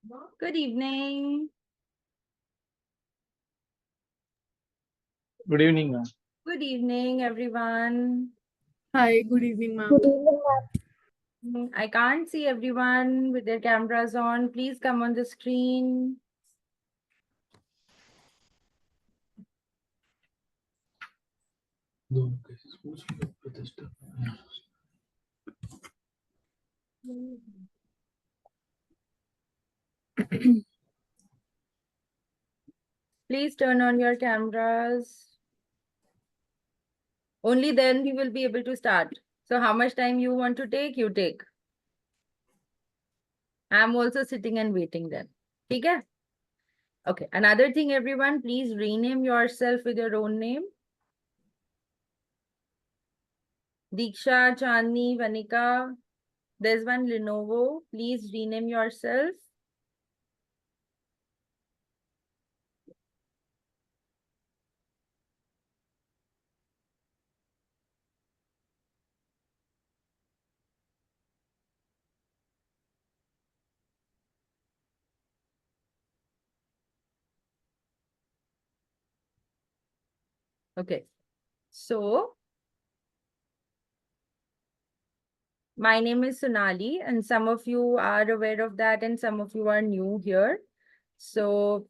Good evening. Good evening, ma'am. Good evening, everyone. Hi, good evening, ma'am. Good evening, ma'am. I can't see everyone with their cameras on. Please come on the screen. Please turn on your cameras. Only then we will be able to start. So how much time you want to take, you take. I'm also sitting and waiting then. Okay? Okay. Another thing, everyone, please rename yourself with your own name. Diksha, Chandni, Vanika. There's one Lenovo. Please rename yourself. Okay. So, my name is Sonali, and some of you are aware of that, and some of you are new here. So,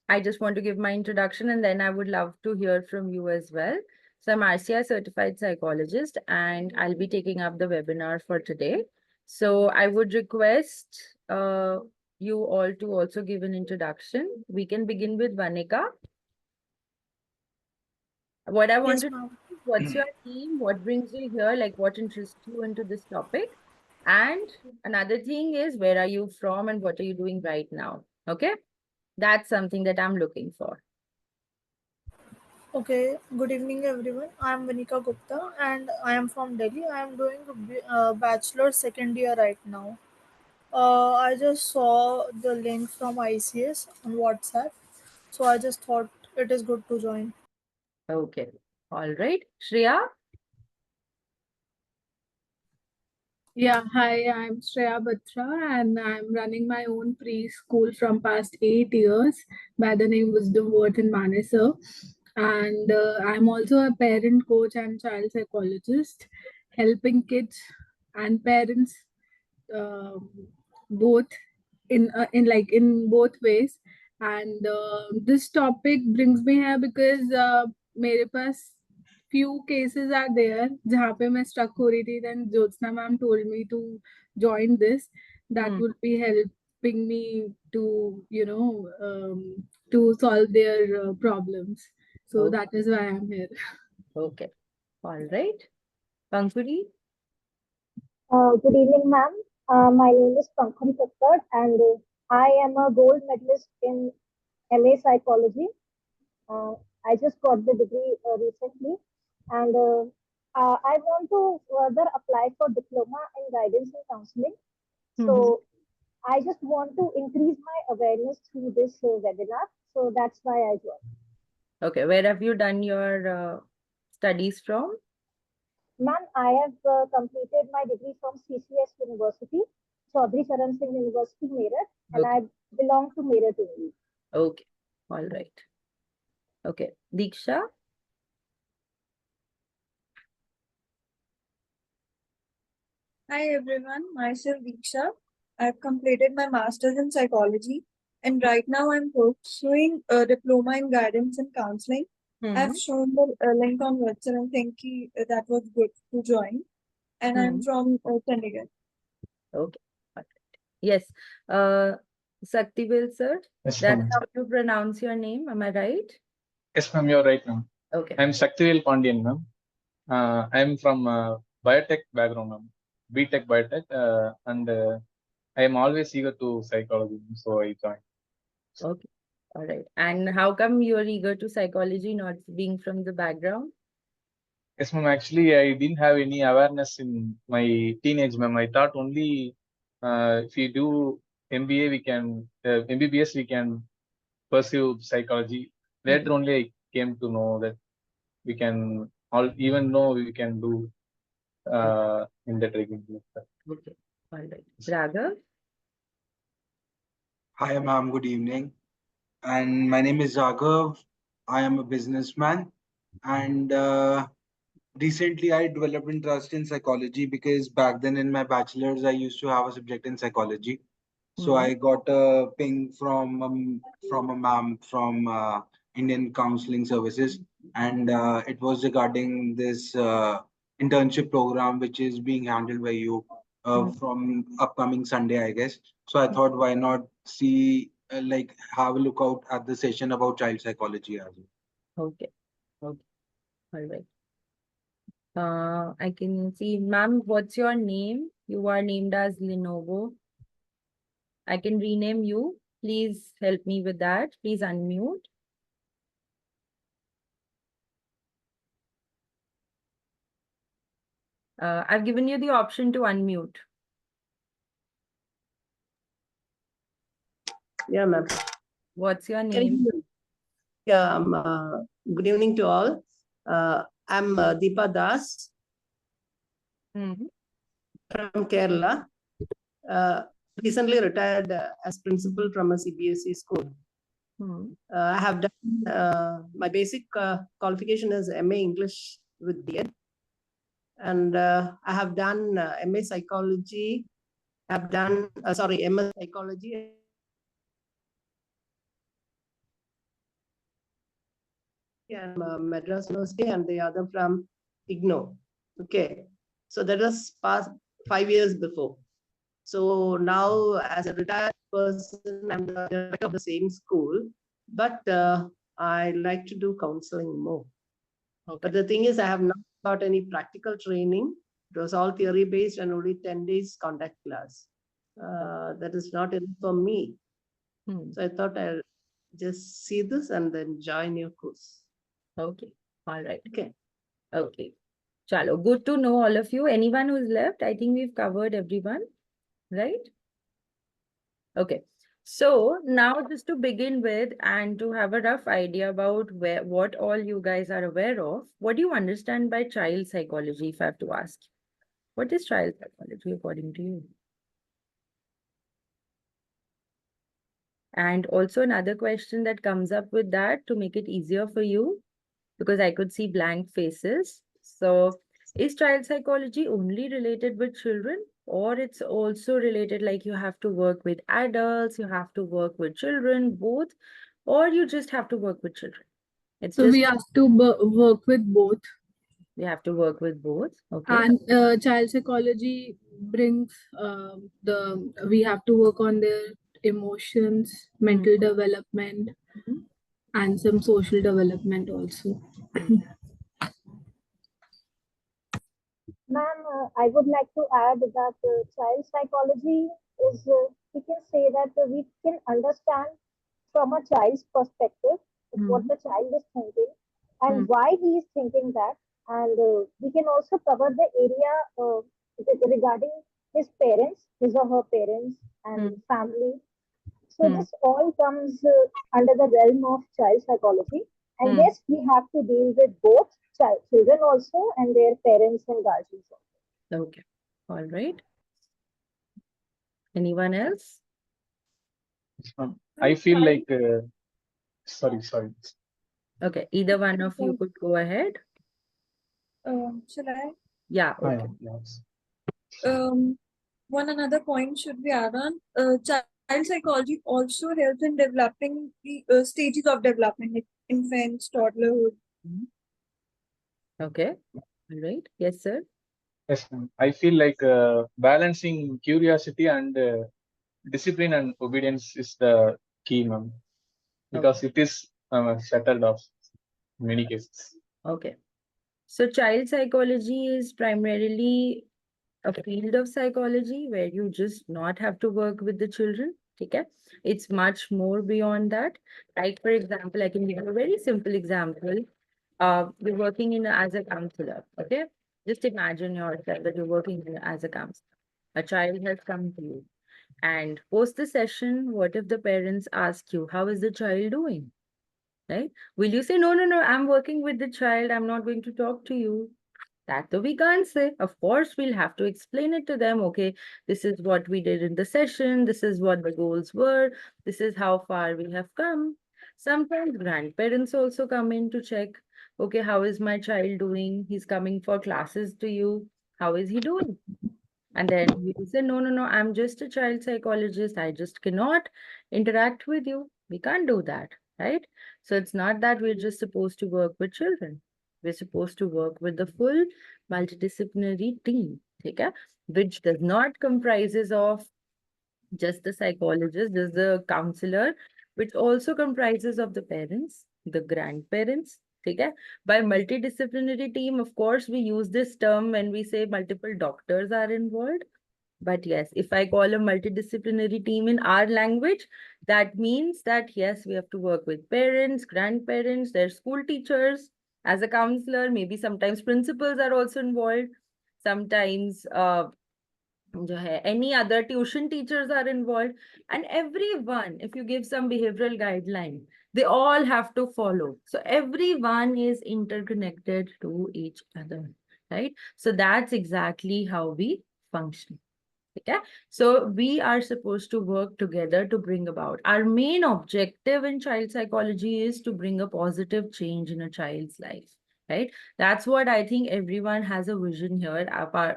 I just want to give my introduction, and then I would love to hear from you as well. So, I'm RCI certified psychologist, and I'll be taking up the webinar for today. So, I would request you all to also give an introduction. We can begin with Vanika. What I want Yes, to ma'am. know is what's your team? What brings you here? Like, what interests you into this topic? And another thing is, where are you from and what are you doing right now? Okay, that's something that I'm looking for. Okay, good evening, everyone. I am Vanika Gupta and I am from Delhi. I am doing a bachelor second year right now. I just saw the link from ICS on WhatsApp, so I just thought it is good to join. Okay, all right. Shreya? Yeah, hi, I'm Shreya Batra and I'm running my own preschool from past 8 years by the name Wisdom Worth and Manesar. And I'm also a parent coach and child psychologist, helping kids and parents um both in both ways. And this topic brings me here because मेरे पास few cases are there जहाँ पे मैं stuck हो रही थी. Then Jyotsna ma'am told me to join this. That would be helping me to to solve their problems. So Okay. that is why I'm here. Okay, all right. Pankuri? Good evening, ma'am. My name is Pankaj Kakkad, and I am a gold medalist in MA Psychology. Uh, I just got the degree recently, and I want to further apply for diploma in guidance and counseling. So I just want to increase my awareness through this webinar. So that's why I joined. Okay, where have you done your studies from? Ma'am, I have completed my degree from CCS University, Chaudhry Charan Singh University, Meerut, and Okay. I belong to Meerut only. Okay, all right. Okay, Diksha? Hi everyone, myself Deeksha. I've completed my master's in psychology and right now I'm pursuing a diploma in guidance and counseling. I've shown the link on WhatsApp and think that was good to join. And I'm from Chandigarh. Okay, all right. Yes, Saktivel sir, Yes, that's ma'am. how you pronounce your name, am I right? Yes, ma'am. You're right, ma'am. Okay. I'm Shaktivel Pandian, ma'am. I'm from biotech background, ma'am. BTech biotech, and I am always eager to psychology, so I joined. Okay, all right. And how come you're eager to psychology, not being from the background? Yes, ma'am. Actually, I didn't have any awareness in my teenage, ma'am. I thought only if you do MBA, we can MBBS, we can pursue psychology. Later only, I came to know that we can all even know we can do in that regard. Okay, all right. Raghav? Hi, ma'am. Good evening. And my name is Raghav. I am a businessman. And recently, I developed interest in psychology because back then in my bachelor's, I used to have a subject in psychology. So I got a ping from a ma'am from Indian Counselling Services, and it was regarding this internship program which is being handled by you from upcoming Sunday, I guess. So I thought, why not see like have a look out at the session about child psychology as well. Okay. Okay. All right. I can see, ma'am, what's your name? You are named as Lenovo. I can rename you. Please help me with that. Please unmute. I've given you the option to unmute. Yeah, ma'am. What's your Can you name? hear me? Yeah, good evening to all. I'm Deepa Das from Kerala. Recently retired as principal from a CBSE school. I have done my basic qualification as MA English with B.Ed. And I have done MA Psychology. I've done, MS Psychology. And Madras University, and the other from IGNO. Okay, so that was past 5 years before. So now, as a retired person, I'm the director of the same school, but I like to do counseling more. Okay. But the thing is, I have not got any practical training. It was all theory based and only 10 days contact class. That is not enough for me. So I thought I'll just see this and then join your course. Okay. All right. Okay. Okay. Chalo, good to know all of you. Anyone who's left, I think we've covered everyone, right? Okay. So now just to begin with and to have a rough idea about what all you guys are aware of, what do you understand by child psychology, if I have to ask? What is child psychology according to you? And also another question that comes up with that to make it easier for you, because I could see blank faces. So is child psychology only related with children, or it's also related, like you have to work with adults, you have to work with children, both, or you just have to work with children? It's So just we have to work with both. we have to work with both. Okay. And child psychology brings we have to work on their emotions, mental development, and some social development also. Ma'am, I would like to add that child psychology is, we can say that we can understand from a child's perspective what the child is thinking and why he is thinking that. And we can also cover the area regarding his parents, his or her parents, and family. So this all comes under the realm of child psychology. And yes, we have to deal with both children also and their parents and guardians also. Okay. All right. Anyone else? I feel like, sorry. Okay, either one of you could go ahead. Shall I? Yeah, okay. Yes. One another point should be added on. Child psychology also helps in developing the stages of development, like infants, toddlerhood. Okay. All right. Yes, sir. Yes, ma'am. I feel like balancing curiosity and discipline and obedience is the key, ma'am, because it is settled off in many cases. Okay. So child psychology is primarily a field of psychology where you just not have to work with the children. Okay. It's much more beyond that. Like, for example, I can give you a very simple example. You're working as a counselor. Okay. Just imagine yourself that you're working as a counselor. A child has come to you. And post the session, what if the parents ask you, how is the child doing? Right? Will you say, no, I'm working with the child, I'm not going to talk to you? That though we can't say. Of course, we'll have to explain it to them. Okay, this is what we did in the session. This is what the goals were. This is how far we have come. Sometimes grandparents also come in to check. Okay, how is my child doing? He's coming for classes to you. How is he doing? And then we will say, no, no, no, I'm just a child psychologist. I just cannot interact with you. We can't do that, right? So it's not that we're just supposed to work with children. We're supposed to work with the full multidisciplinary team, okay? Which does not comprises of just the psychologist, just the counselor, which also comprises of the parents, the grandparents. Okay? By multidisciplinary team, of course, we use this term when we say multiple doctors are involved. But yes, if I call a multidisciplinary team in our language, that means that yes, we have to work with parents, grandparents, their school teachers, as a counselor, maybe sometimes principals are also involved. Sometimes any other tuition teachers are involved, and everyone, if you give some behavioral guideline, they all have to follow. So everyone is interconnected to each other, right? So that's exactly how we function. Okay, so we are supposed to work together to bring about. Our main objective in child psychology is to bring a positive change in a child's life, right? That's what I think everyone has a vision here.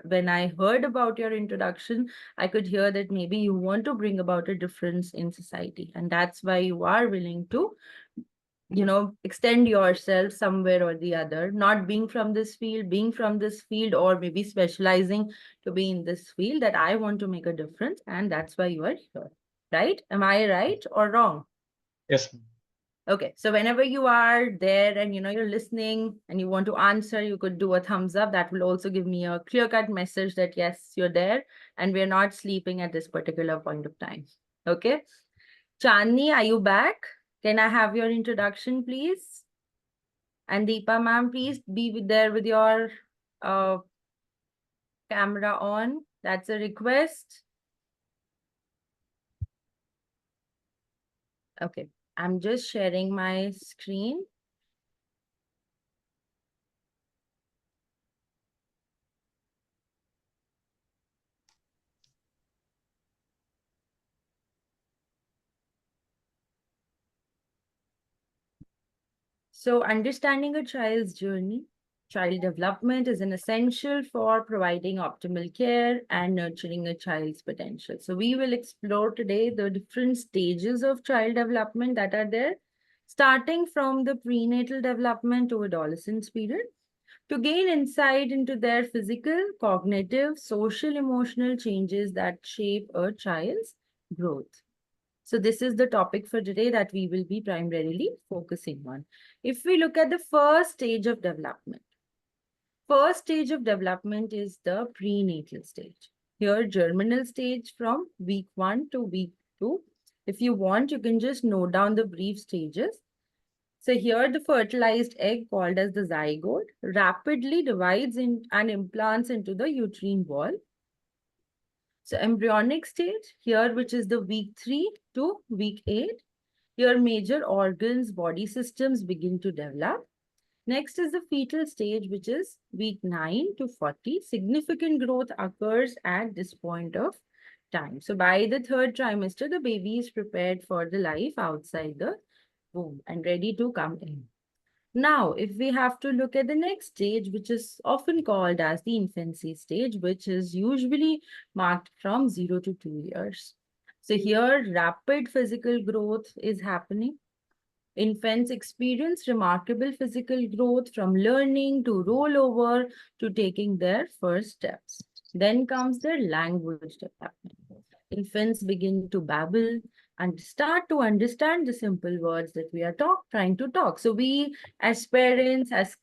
When I heard about your introduction, I could hear that maybe you want to bring about a difference in society, and that's why you are willing to extend yourself somewhere or the other, not being from this field, being from this field, or maybe specializing to be in this field, that I want to make a difference, and that's why you are here, right? Am I right or wrong? Yes. Okay, so whenever you are there and you're listening and you want to answer, you could do a thumbs up. That will also give me a clear-cut message that yes, you're there and we're not sleeping at this particular point of time. Okay. Chandni, are you back? Can I have your introduction, please? And Deepa ma'am, please be there with your camera on. That's a request. Okay, I'm just sharing my screen. So understanding a child's journey, child development is an essential for providing optimal care and nurturing a child's potential. So we will explore today the different stages of child development that are there, starting from the prenatal development to adolescence period, to gain insight into their physical, cognitive, social, emotional changes that shape a child's growth. So this is the topic for today that we will be primarily focusing on. If we look at the first stage of development is the prenatal stage. Here, germinal stage from week 1 to week 2. If you want, you can just note down the brief stages. So here, the fertilized egg, called as the zygote, rapidly divides and implants into the uterine wall. So embryonic stage here, which is the week 3 to week 8. Here major organs, body systems begin to develop. Next is the fetal stage, which is week 9 to 40. Significant growth occurs at this point of time. So by the third trimester, the baby is prepared for the life outside the womb and ready to come in. Now, if we have to look at the next stage, which is often called as the infancy stage, which is usually marked from 0 to 2 years. So here, rapid physical growth is happening. Infants experience remarkable physical growth from learning to rollover to taking their first steps. Then comes their language development. Infants begin to babble and start to understand the simple words that we are trying to talk. So we, as parents, as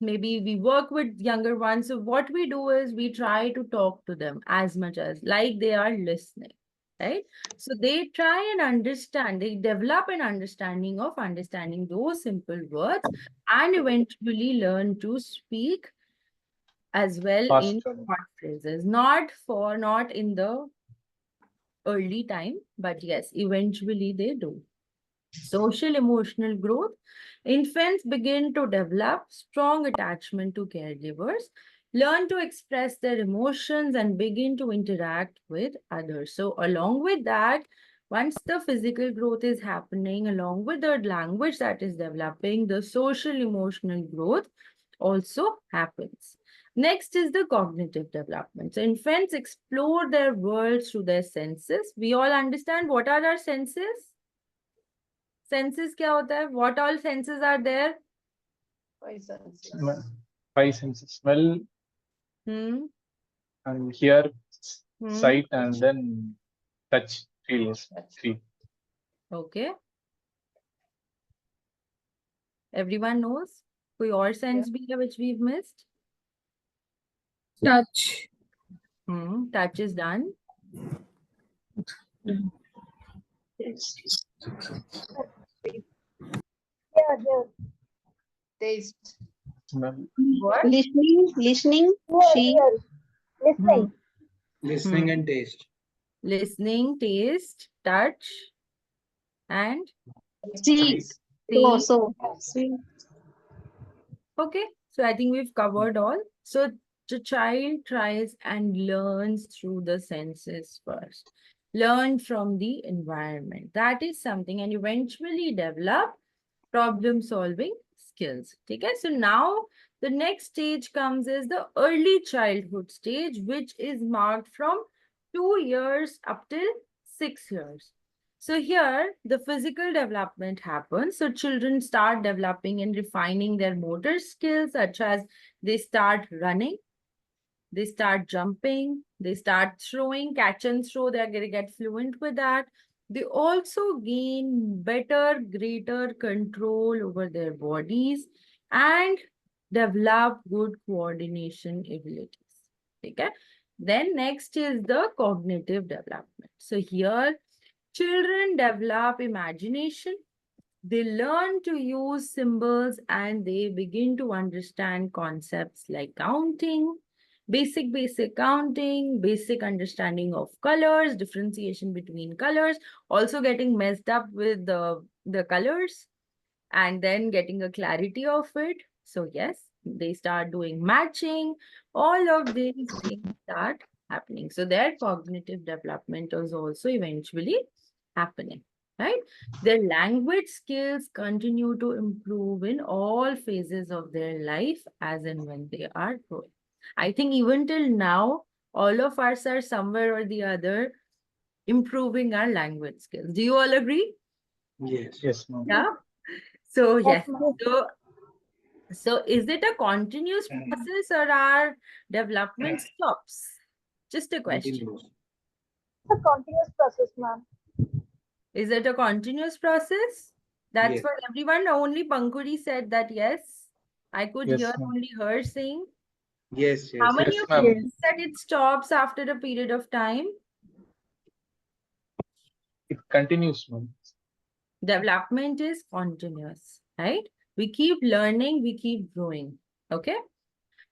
maybe we work with younger ones. So what we do is we try to talk to them as much as like they are listening, right? So they try and understand, they develop an understanding of understanding those simple words and eventually learn to speak as well in short phrases, not in the early time, but yes, eventually they do. Social emotional growth. Infants begin to develop strong attachment to caregivers, learn to express their emotions, and begin to interact with others. So, along with that, once the physical growth is happening, along with the language that is developing, the social emotional growth also happens. Next is the cognitive development. So, infants explore their world through their senses. We all understand what are our senses? Senses क्या होता है? What all senses are there? Five senses. Five senses: smell Hmm. and hear, Hmm. sight, and then touch, feel. Feel. Okay. Everyone knows? कोई और sense भी है which we've missed? Touch. Touch is done. Here. Taste. Smell. What? Listening, see. Here. Listening. Listening and taste. Listening, taste, touch, and See. see. See. Okay, so I think we've covered all. So the child tries and learns through the senses first. Learn from the environment. That is something, and eventually develop problem solving skills. Okay, so now the next stage comes is the early childhood stage, which is marked from 2 years up till 6 years. So here the physical development happens. So children start developing and refining their motor skills, such as they start running, they start jumping, they start throwing, catch and throw, they're going to get fluent with that. They also gain better, greater control over their bodies and develop good coordination abilities. Okay. Then next is the cognitive development. So here, children develop imagination, they learn to use symbols, and they begin to understand concepts like counting, basic counting, basic understanding of colors, differentiation between colors, also getting messed up with the colors and then getting a clarity of it. So yes, they start doing matching. All of these things start happening. So their cognitive development is also eventually happening, right? Their language skills continue to improve in all phases of their life as and when they are growing. I think even till now, all of us are somewhere or the other improving our language skills. Do you all agree? Yes. Yes, ma'am. Yeah. So yes. ma'am. So is it a continuous process or our development stops? Just a question. Continuous. It's a continuous process, ma'am. Is it a continuous process? That's Yes. for everyone. Only Pankuri said that yes. I could Yes, hear ma'am. only her saying. Yes. How Yes. many Yes, of ma'am. you Yes. think that it stops after a period of time? It continues, ma'am. Development is continuous, right? We keep learning, we keep growing. Okay.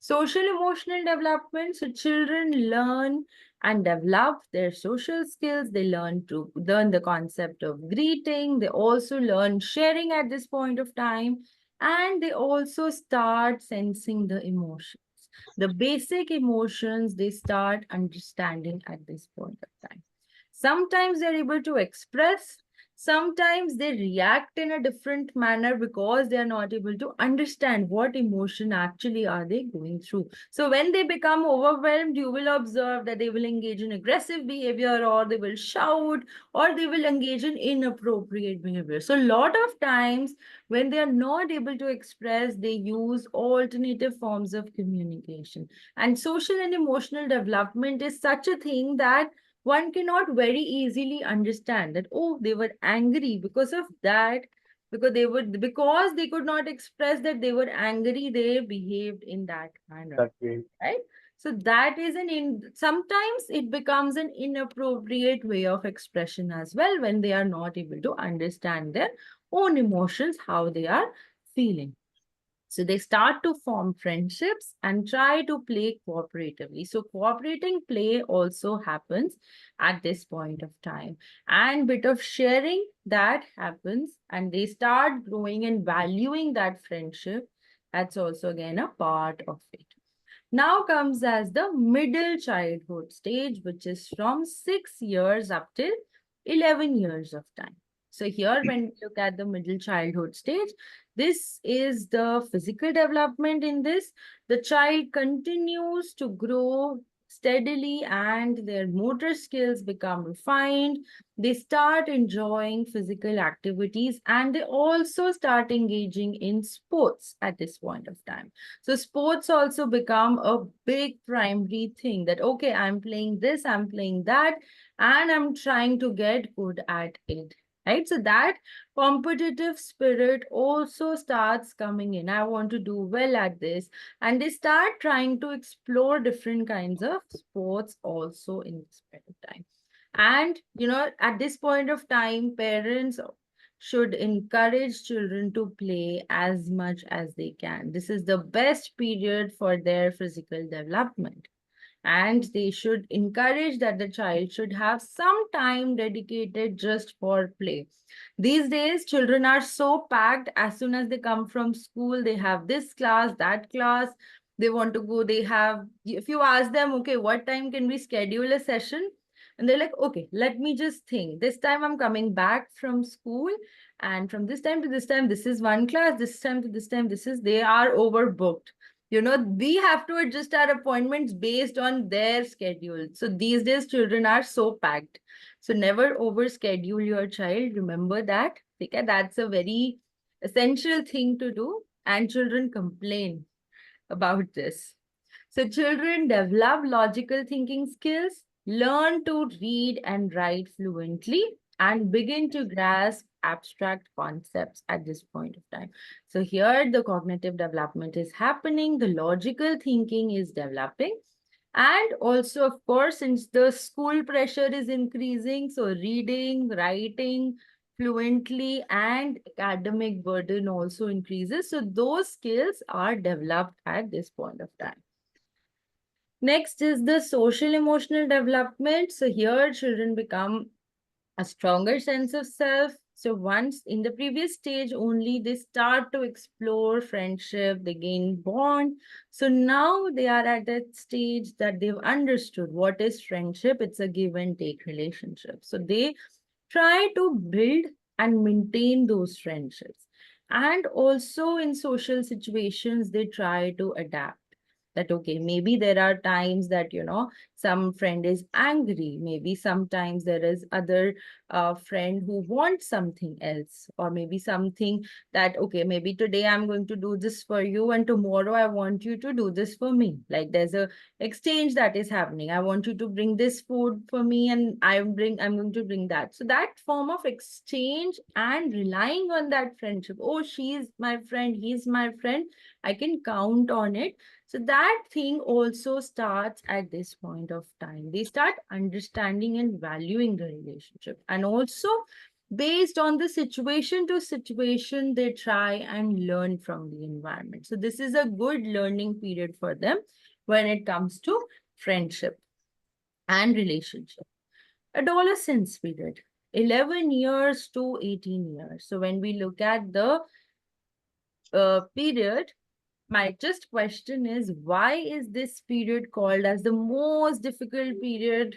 Social emotional development. So children learn and develop their social skills. They learn the concept of greeting. They also learn sharing at this point of time. And they also start sensing the emotions. The basic emotions they start understanding at this point of time. Sometimes they're able to express, sometimes they react in a different manner because they are not able to understand what emotion actually are they going through. So when they become overwhelmed, you will observe that they will engage in aggressive behavior, or they will shout, or they will engage in inappropriate behavior. So a lot of times when they are not able to express, they use alternative forms of communication. And social and emotional development is such a thing that one cannot very easily understand that, oh, they were angry because of that, because they could not express that they were angry, they behaved in that manner. That way. Right? So that is sometimes it becomes an inappropriate way of expression as well when they are not able to understand their own emotions, how they are feeling. So they start to form friendships and try to play cooperatively. So cooperating play also happens at this point of time. And bit of sharing that happens, and they start growing and valuing that friendship. That's also again a part of it. Now comes as the middle childhood stage, which is from 6 years up till 11 years of time. So here, when we look at the middle childhood stage, this is the physical development in this. The child continues to grow steadily and their motor skills become refined. They start enjoying physical activities and they also start engaging in sports at this point of time. So sports also become a big primary thing that, okay, I'm playing this, I'm playing that, and I'm trying to get good at it. Right? So that competitive spirit also starts coming in. I want to do well at this. And they start trying to explore different kinds of sports also in this point of time. And, at this point of time, parents should encourage children to play as much as they can. This is the best period for their physical development. And they should encourage that the child should have some time dedicated just for play. These days, children are so packed. As soon as they come from school, they have this class, that class. They want to go, if you ask them, okay, what time can we schedule a session? And they're like, okay, let me just think. This time I'm coming back from school, and from this time to this time, this is one class. This time to this time, they are overbooked. We have to adjust our appointments based on their schedule. So these days, children are so packed. So never overschedule your child. Remember that. Okay, that's a very essential thing to do. And children complain about this. So children develop logical thinking skills, learn to read and write fluently, and begin to grasp abstract concepts at this point of time. So here the cognitive development is happening, the logical thinking is developing. And also, of course, since the school pressure is increasing, so reading, writing fluently, and academic burden also increases. So those skills are developed at this point of time. Next is the social emotional development. So here children become a stronger sense of self. So once in the previous stage only, they start to explore friendship, they gain bond. So now they are at that stage that they've understood what is friendship. It's a give and take relationship. So they try to build and maintain those friendships. And also in social situations, they try to adapt. That, okay, maybe there are times that, some friend is angry. Maybe sometimes there is other friend who wants something else, or maybe something that, okay, maybe today I'm going to do this for you and tomorrow I want you to do this for me. Like there's a exchange that is happening. I want you to bring this food for me and I'm going to bring that. So that form of exchange and relying on that friendship. Oh, she's my friend, he's my friend, I can count on it. So that thing also starts at this point of time. They start understanding and valuing the relationship. And also based on the situation to situation, they try and learn from the environment. So this is a good learning period for them when it comes to friendship and relationship. Adolescence period, 11 years to 18 years. So when we look at the period, my just question is, why is this period called as the most difficult period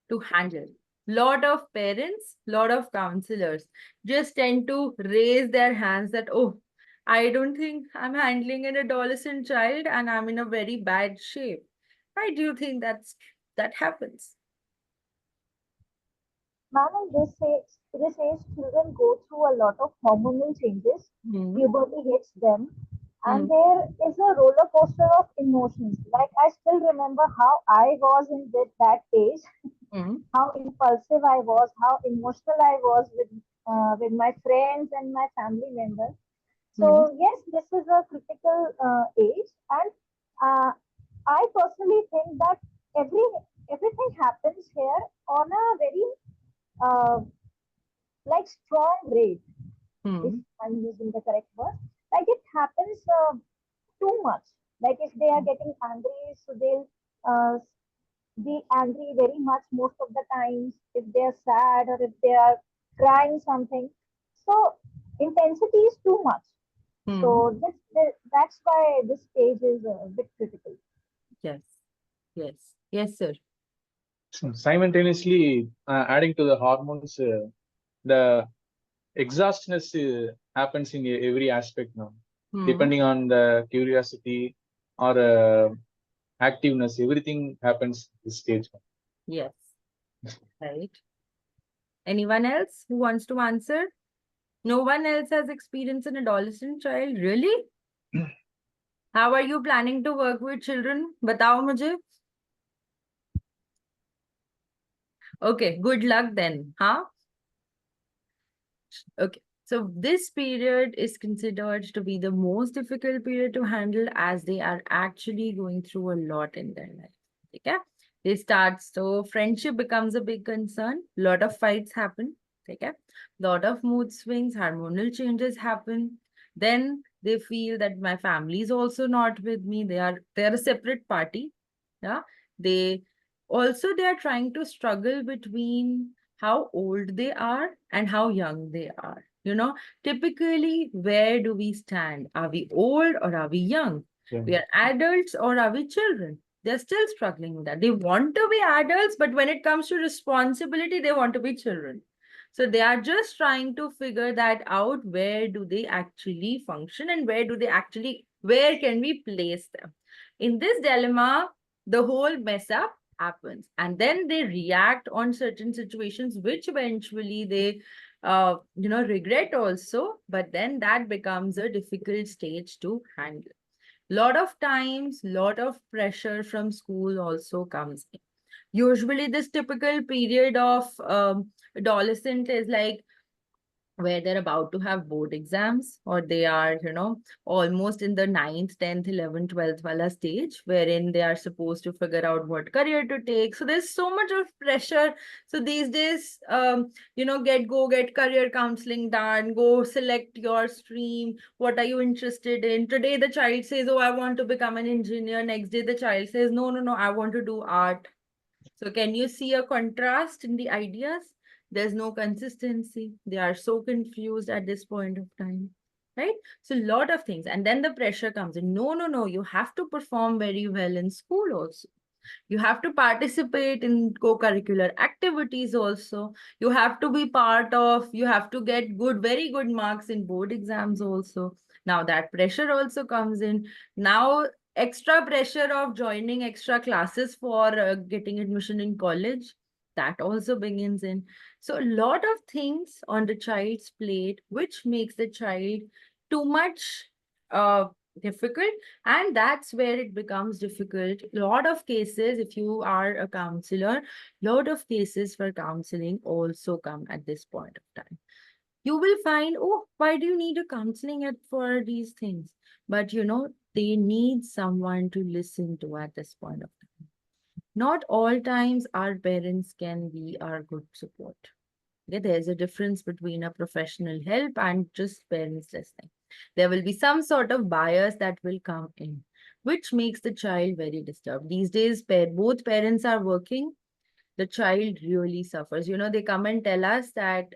to handle? Lot of parents, lot of counselors just tend to raise their hands that, oh, I don't think I'm handling an adolescent child and I'm in a very bad shape. Why do you think that happens? Ma'am, in this age, children go through a lot of hormonal changes. Puberty hits them, and there is a roller coaster of emotions. Like I still remember how I was in that age, how impulsive I was, how emotional I was with my friends and my family members. So yes, this is a critical age, and uh, I personally think that every everything happens here on a very uh, like strong rate, if I'm using the correct word. Like it happens too much. Like if they are getting angry, so they'll be angry very much most of the times. If they are sad or if they are crying something, so intensity is too much. So that's why this stage is a bit critical. Yes, yes, yes, sir. So simultaneously, adding to the hormones, the exhaustness happens in every aspect now, depending on the curiosity or activeness. Everything happens at this stage. Yes, right. Anyone else who wants to answer? No one else has experienced an adolescent child, really? How are you planning to work with children? Batao mujhe. Okay, good luck then, huh? Okay. So this period is considered to be the most difficult period to handle as they are actually going through a lot in their life. Okay? They start, so friendship becomes a big concern. Lot of fights happen. Okay? Lot of mood swings, hormonal changes happen. Then they feel that my family is also not with me. They are a separate party. Yeah. They are trying to struggle between how old they are and how young they are. Typically, where do we stand? Are we old or are we young? Yeah. We are adults or are we children? They're still struggling with that. They want to be adults, but when it comes to responsibility, they want to be children. So they are just trying to figure that out. Where do they actually function and where can we place them? In this dilemma, the whole mess up happens, and then they react on certain situations which eventually they regret also, but then that becomes a difficult stage to handle. Lot of times, lot of pressure from school also comes in. Usually this typical period of adolescent is like where they're about to have board exams, or they are, almost in the 9th, 10th, 11th, 12th wala stage, wherein they are supposed to figure out what career to take. So there's so much of pressure. So these days, get career counseling done, go select your stream. What are you interested in? Today, the child says, oh, I want to become an engineer. Next day, the child says, no, no, no, I want to do art. So can you see a contrast in the ideas? There's no consistency. They are so confused at this point of time, right? So a lot of things. And then the pressure comes in. No, no, no. You have to perform very well in school also. You have to participate in co-curricular activities also. You have to be you have to get very good marks in board exams also. Now that pressure also comes in. Now extra pressure of joining extra classes for getting admission in college. That also begins in. So a lot of things on the child's plate, which makes the child too much difficult, and that's where it becomes difficult. A lot of cases, if you are a counselor, lot of cases for counseling also come at this point of time. You will find, oh, why do you need a counseling for these things? But they need someone to listen to at this point of time. Not all times our parents can be our good support. Okay, there's a difference between a professional help and just parents listening. There will be some sort of bias that will come in, which makes the child very disturbed. These days, both parents are working. The child really suffers. They come and tell us that,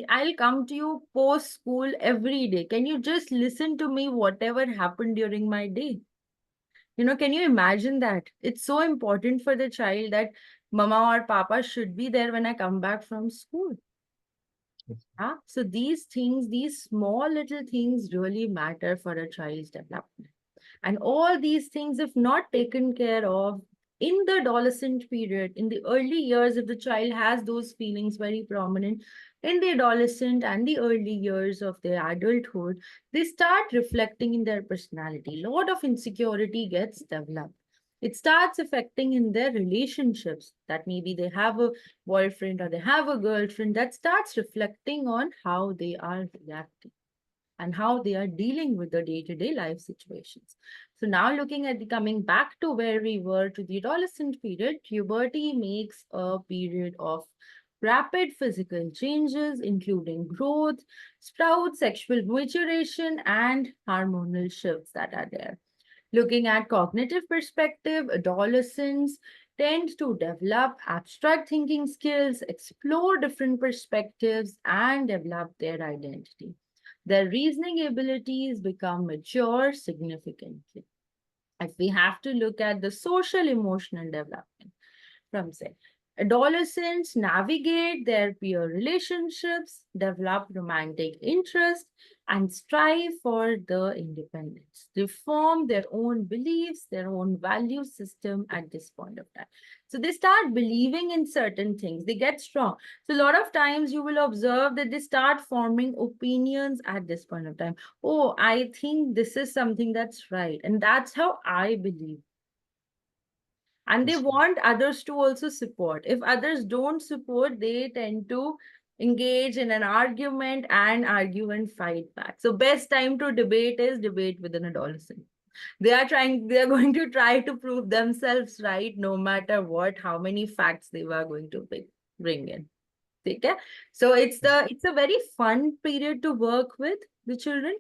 I'll come to you post school every day. Can you just listen to me, whatever happened during my day? Can you imagine that? It's so important for the child that mama or papa should be there when I come back from school. So these things, these small little things really matter for a child's development. And all these things, if not taken care of in the adolescent period, in the early years, if the child has those feelings very prominent in the adolescent and the early years of their adulthood, they start reflecting in their personality. A lot of insecurity gets developed. It starts affecting in their relationships, that maybe they have a boyfriend or they have a girlfriend. That starts reflecting on how they are reacting and how they are dealing with the day-to-day life situations. So now looking at coming back to where we were to the adolescent period, puberty makes a period of rapid physical changes, including growth, sprouts, sexual maturation, and hormonal shifts that are there. Looking at cognitive perspective, adolescents tend to develop abstract thinking skills, explore different perspectives, and develop their identity. Their reasoning abilities become mature significantly. If we have to look at the social emotional development, from say adolescents navigate their peer relationships, develop romantic interest, and strive for the independence. They form their own beliefs, their own value system at this point of time. So they start believing in certain things, they get strong. So a lot of times you will observe that they start forming opinions at this point of time. Oh, I think this is something that's right, and that's how I believe, and they Yes, want others to also support. If others don't support, they tend to engage in an argument and argue and fight back. So best time to debate is debate with an adolescent. They are going to try to prove themselves right no matter what, how many facts they were going to bring in. Okay? So it's a very fun period to work with the children,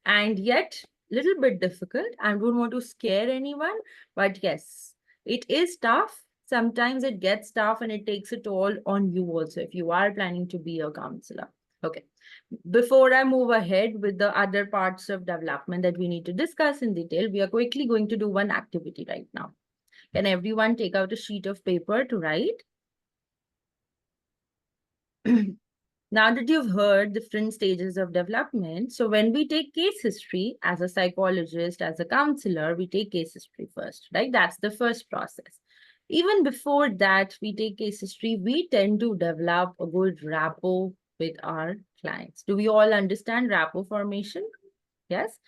and yet little bit difficult. I don't want to scare anyone, but yes, it is tough. Sometimes it gets tough and it takes a toll on you also if you are planning to be a counselor. Okay. Before I move ahead with the other parts of development that we need to discuss in detail, we are quickly going to do one activity right now. Can everyone take out a sheet of paper to write? Now that you've heard different stages of development, so when we take case history as a psychologist, as a counselor, we take case history first, right? That's the first process. Even before that, we take case history, we tend to develop a good rapport with our clients. Do we all understand rapport formation? Yes. yes,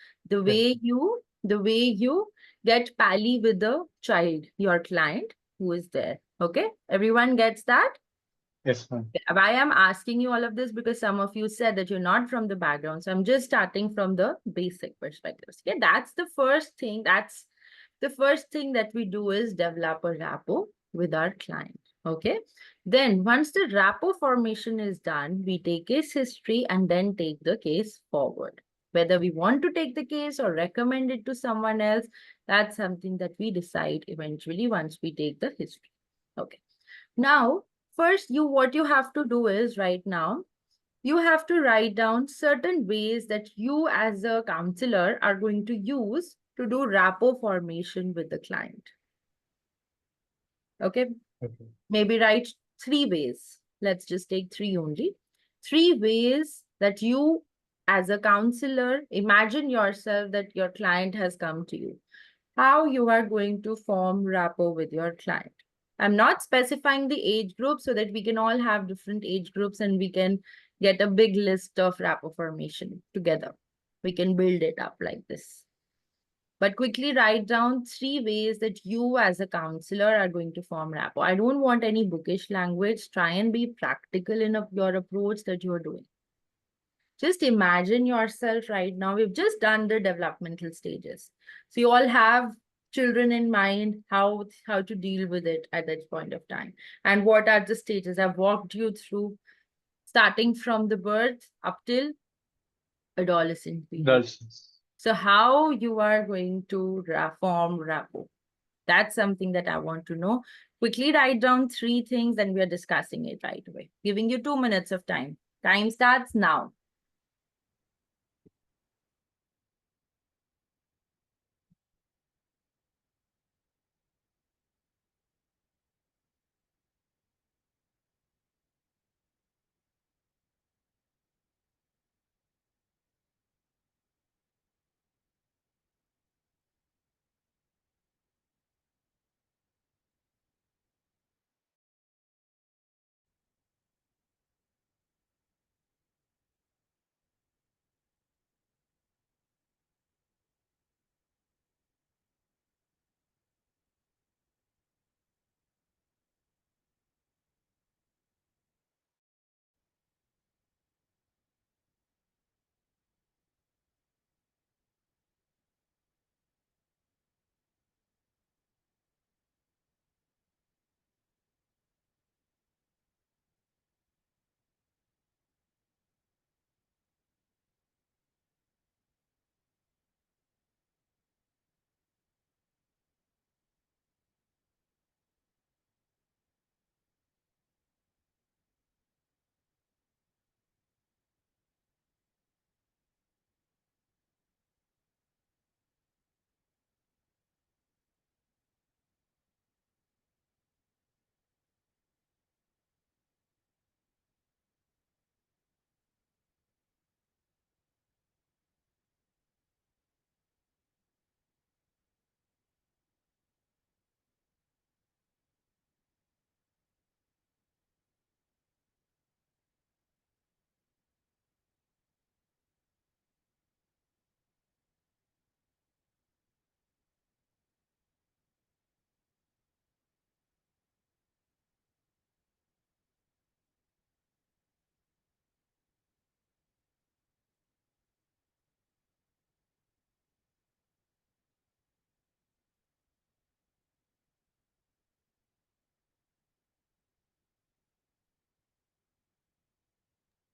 The way you get pally with the child, your client who is there. Okay. Everyone gets that? yes, ma'am. Why I'm asking you all of this, because some of you said that you're not from the background. So I'm just starting from the basic perspectives. Okay, that's the first thing. That's the first thing that we do is develop a rapport with our client. Okay. Then once the rapport formation is done, we take case history and then take the case forward. Whether we want to take the case or recommend it to someone else, that's something that we decide eventually once we take the history. Okay. Now, first, what you have to do is right now, you have to write down certain ways that you as a counselor are going to use to do rapport formation with the client. Okay. Okay. Maybe write 3 ways. Let's just take 3 only. 3 ways that you as a counselor, imagine yourself that your client has come to you. How you are going to form rapport with your client. I'm not specifying the age group so that we can all have different age groups and we can get a big list of rapport formation together. We can build it up like this. But quickly write down 3 ways that you as a counselor are going to form rapport. I don't want any bookish language. Try and be practical in your approach that you're doing. Just imagine yourself right now. We've just done the developmental stages. So you all have children in mind, how to deal with it at that point of time. And what are the stages? I've walked you through starting from the birth up till adolescent period. Adolescence. So how you are going to form rapport. That's something that I want to know. Quickly write down 3 things and we are discussing it right away. Giving you 2 minutes of time. Time starts now.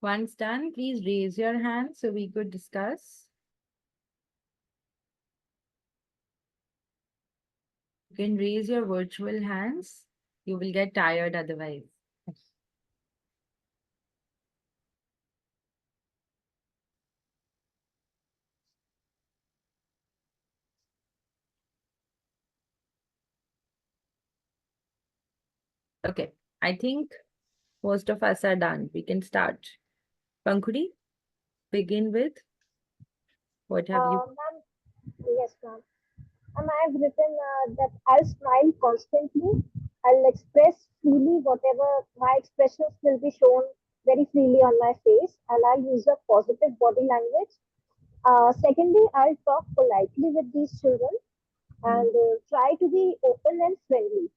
Once done, please raise your hand so we could discuss. You can raise your virtual hands. You will get tired otherwise. Okay, I think most of us are done. We can start. Pankudi, begin with what have you? Ma'am, yes, ma'am. And I've written that I'll smile constantly. I'll express freely whatever my expressions will be shown very freely on my face, and I'll use a positive body language. Secondly, I'll talk politely with these children and try to be open and friendly.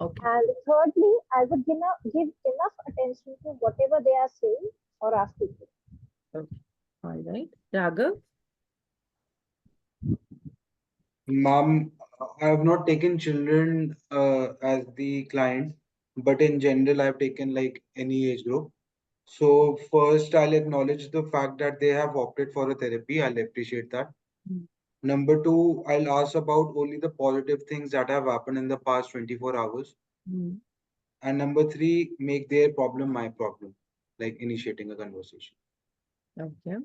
Okay. And thirdly, I would give enough attention to whatever they are saying or asking. Okay. All right. Raghav? Ma'am, I have not taken children as the client, but in general, I've taken like any age group. So first, I'll acknowledge the fact that they have opted for a therapy. I'll appreciate that. Number two, I'll ask about only the positive things that have happened in the past 24 hours. And number three, make their problem my problem, like initiating a conversation. Okay.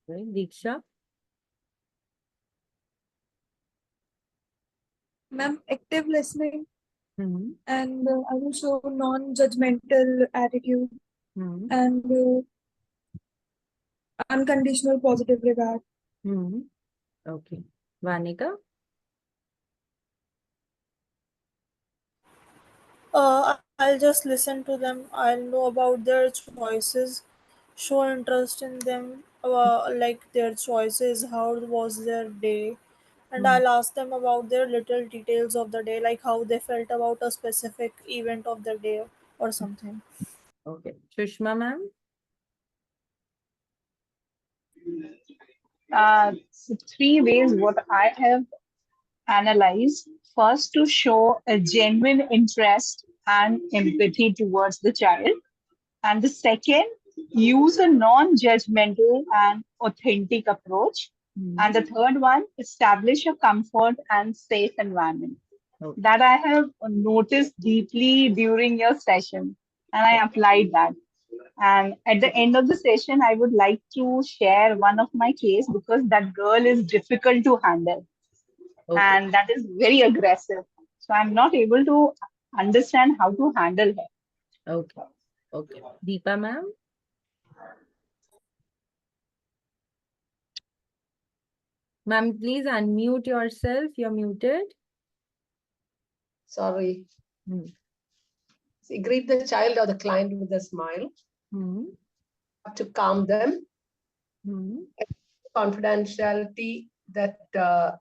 Right. Diksha? Ma'am, active listening, Mm-hmm. and I will show non-judgmental attitude Mm-hmm. and unconditional positive regard. Mm-hmm. Okay. Vanika? I'll just listen to them. I'll know about their choices, show interest in them, like their choices, how was their day, and I'll ask them about their little details of the day, like how they felt about a specific event of the day or something. Okay. Sushma ma'am? So three ways what I have analyzed. First, to show a genuine interest and empathy towards the child. And the second, use a non judgmental and authentic approach. And the third one, establish a comfort and safe environment. That I have noticed deeply during your session, and I applied that. And at the end of the session, I would like to share one of my case because that girl is difficult to handle and that is very aggressive. So I'm not able to understand how to handle her. Okay. Okay. Deepa ma'am? Ma'am, please unmute yourself. You're muted. Sorry. See, greet the child or the client with a smile. To calm them. Confidentiality that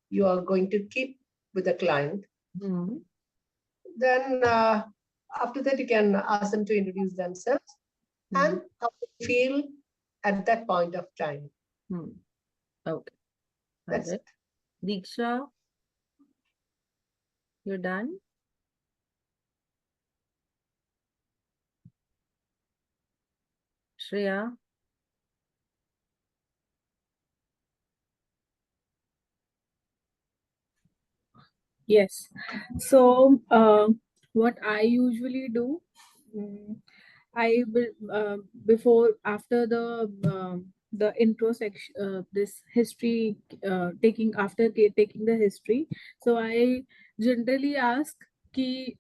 you are going to keep with the client. Then after that, you can ask them to introduce themselves and how they feel at that point of time. Okay. That's it. Diksha, you're done? Shreya? Yes. So, what I usually do, I will after the intro section, this history, taking the history. So I generally ask ki,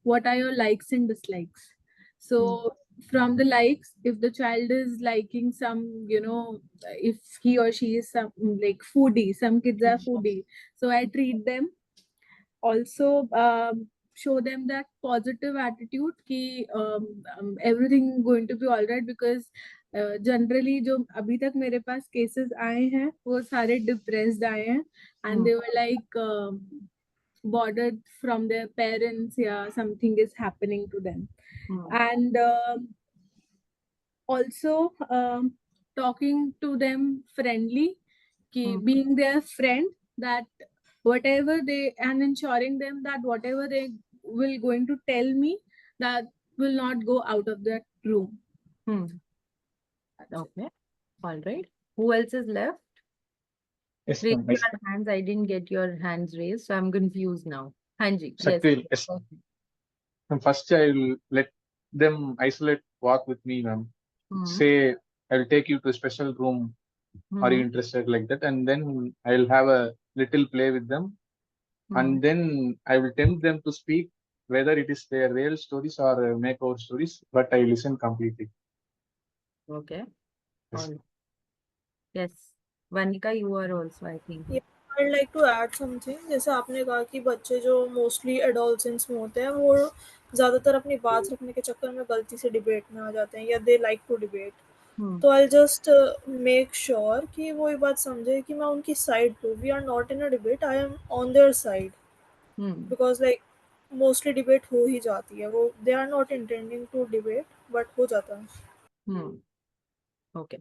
what are your likes and dislikes. So from the likes, if the child is liking some, if he or she is some like foodie, some kids are foodie, so I treat them. Also show them that positive attitude कि everything going to be all right, because generally जो अभी तक मेरे पास cases आए हैं वो सारे depressed आए हैं and they were like bothered from their parents, yeah, something is happening to them. And also talking to them friendly, being their friend, that whatever they, and ensuring them that whatever they will going to tell me, that will not go out of that room. Okay. All right. Who else is left? Yes, Raise ma'am. your hands. I didn't get your hands raised, so I'm confused now. Hanji, yes. Shakti, yes. Okay. And first, I will let them isolate walk with me, ma'am. Hmm. Say, I will take you to a special room. Are you Hmm. interested like that? And then I will have a little play with them. Hmm. And then I will tempt them to speak, whether it is their real stories or makeover stories, but I listen completely. Okay. Yes. All yes. Vanika, you are also, I think. Yeah, I'd like to add something. जैसे आपने कहा कि बच्चे जो mostly adolescence में होते हैं वो ज़्यादातर अपनी बात रखने के चक्कर में गलती से डिबेट में आ जाते हैं या they like to debate. Hmm. तो आई जस्ट मेक श्योर कि वो ये बात समझे कि मैं उनकी साइड पे हूँ. We are not in a debate, I am on their side. Hmm. Because like mostly debate हो ही जाती है. वो they are not intending to debate but हो जाता है. Hmm. Okay.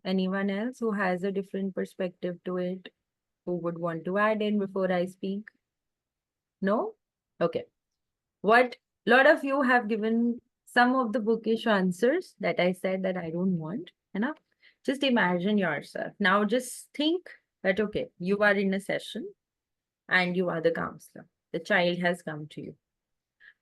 Anyone else who has a different perspective to it, who would want to add in before I speak? No? Okay. What lot of you have given some of the bookish answers that I said that I don't want. Enough. Just imagine yourself. Now just think that okay, you are in a session and you are the counselor. The child has come to you.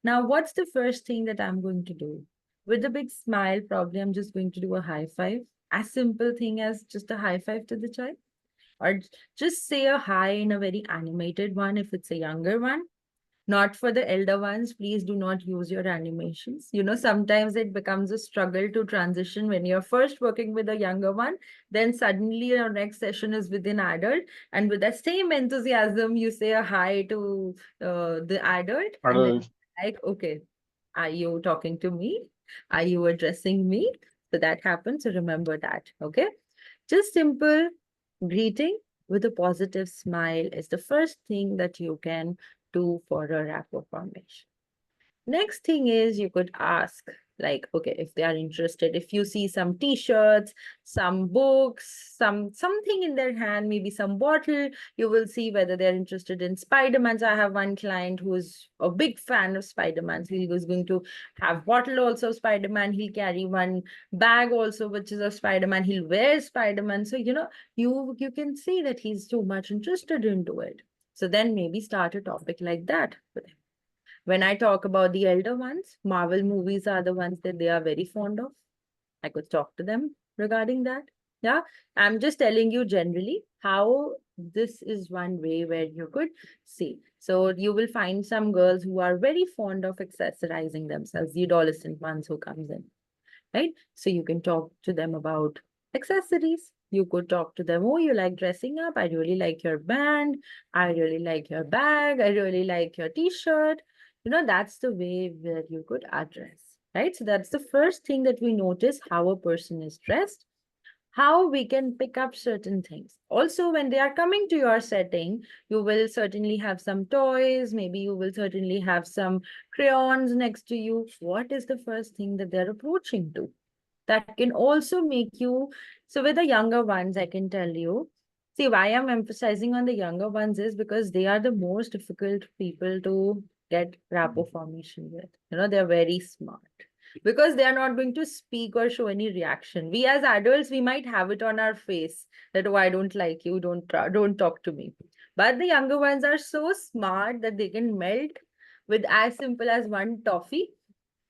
Now, what's the first thing that I'm going to do? With a big smile, probably I'm just going to do a high five. As simple thing as just a high five to the child. Or just say a hi in a very animated one if it's a younger one. Not for the elder ones. Please do not use your animations. You know, sometimes it becomes a struggle to transition when you're first working with a younger one. Then suddenly your next session is with an adult. And with that same enthusiasm, you say a hi to the adult. And then like, okay, are you talking to me? Are you addressing me? So that happens. So remember that. Okay. Just simple greeting with a positive smile is the first thing that you can do for a rapport formation. Next thing is you could ask, like, okay, if they are interested, if you see some t-shirts, some books, something in their hand, maybe some bottle, you will see whether they're interested in Spider-Man. So I have one client who is a big fan of Spider-Man. So he was going to have bottle also of Spider-Man. He'll carry one bag also, which is of Spider-Man. He'll wear Spider-Man. So, you know, you can see that he's too much interested into it. So then maybe start a topic like that with him. When I talk about the elder ones, Marvel movies are the ones that they are very fond of. I could talk to them regarding that. Yeah, I'm just telling you generally how this is one way where you could see. So you will find some girls who are very fond of accessorizing themselves, the adolescent ones who comes in, right? So you can talk to them about accessories. You could talk to them, oh, you like dressing up? I really like your band. I really like your bag. I really like your t-shirt. You know, that's the way where you could address, right? So that's the first thing that we notice how a person is dressed, how we can pick up certain things. Also, when they are coming to your setting, you will certainly have some toys. Maybe you will certainly have some crayons next to you. What is the first thing that they're approaching to? That can also make you. So, with the younger ones, I can tell you. See, why I'm emphasizing on the younger ones is because they are the most difficult people to get rapport formation with. You know, they're very smart because they are not going to speak or show any reaction. We as adults, we might have it on our face that, oh, I don't like you, don't talk to me. But the younger ones are so smart that they can melt with as simple as one toffee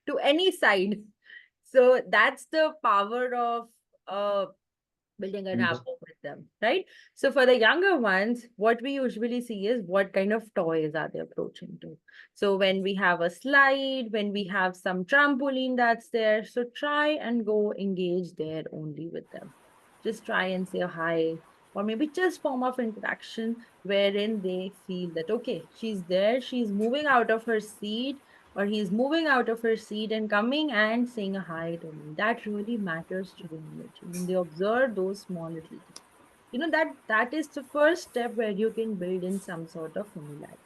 to any side. So that's the power of building a rapport with them, right? So for the younger ones, what we usually see is what kind of toys are they approaching to. So when we have a slide, when we have some trampoline that's there, so try and go engage there only with them. Just try and say hi, or maybe just form of interaction wherein they feel that, okay, she's there, she's moving out of her seat, or he's moving out of her seat and coming and saying a hi to me. That really matters to them. When they observe those small little things, you know, that is the first step where you can build in some sort of familiarity.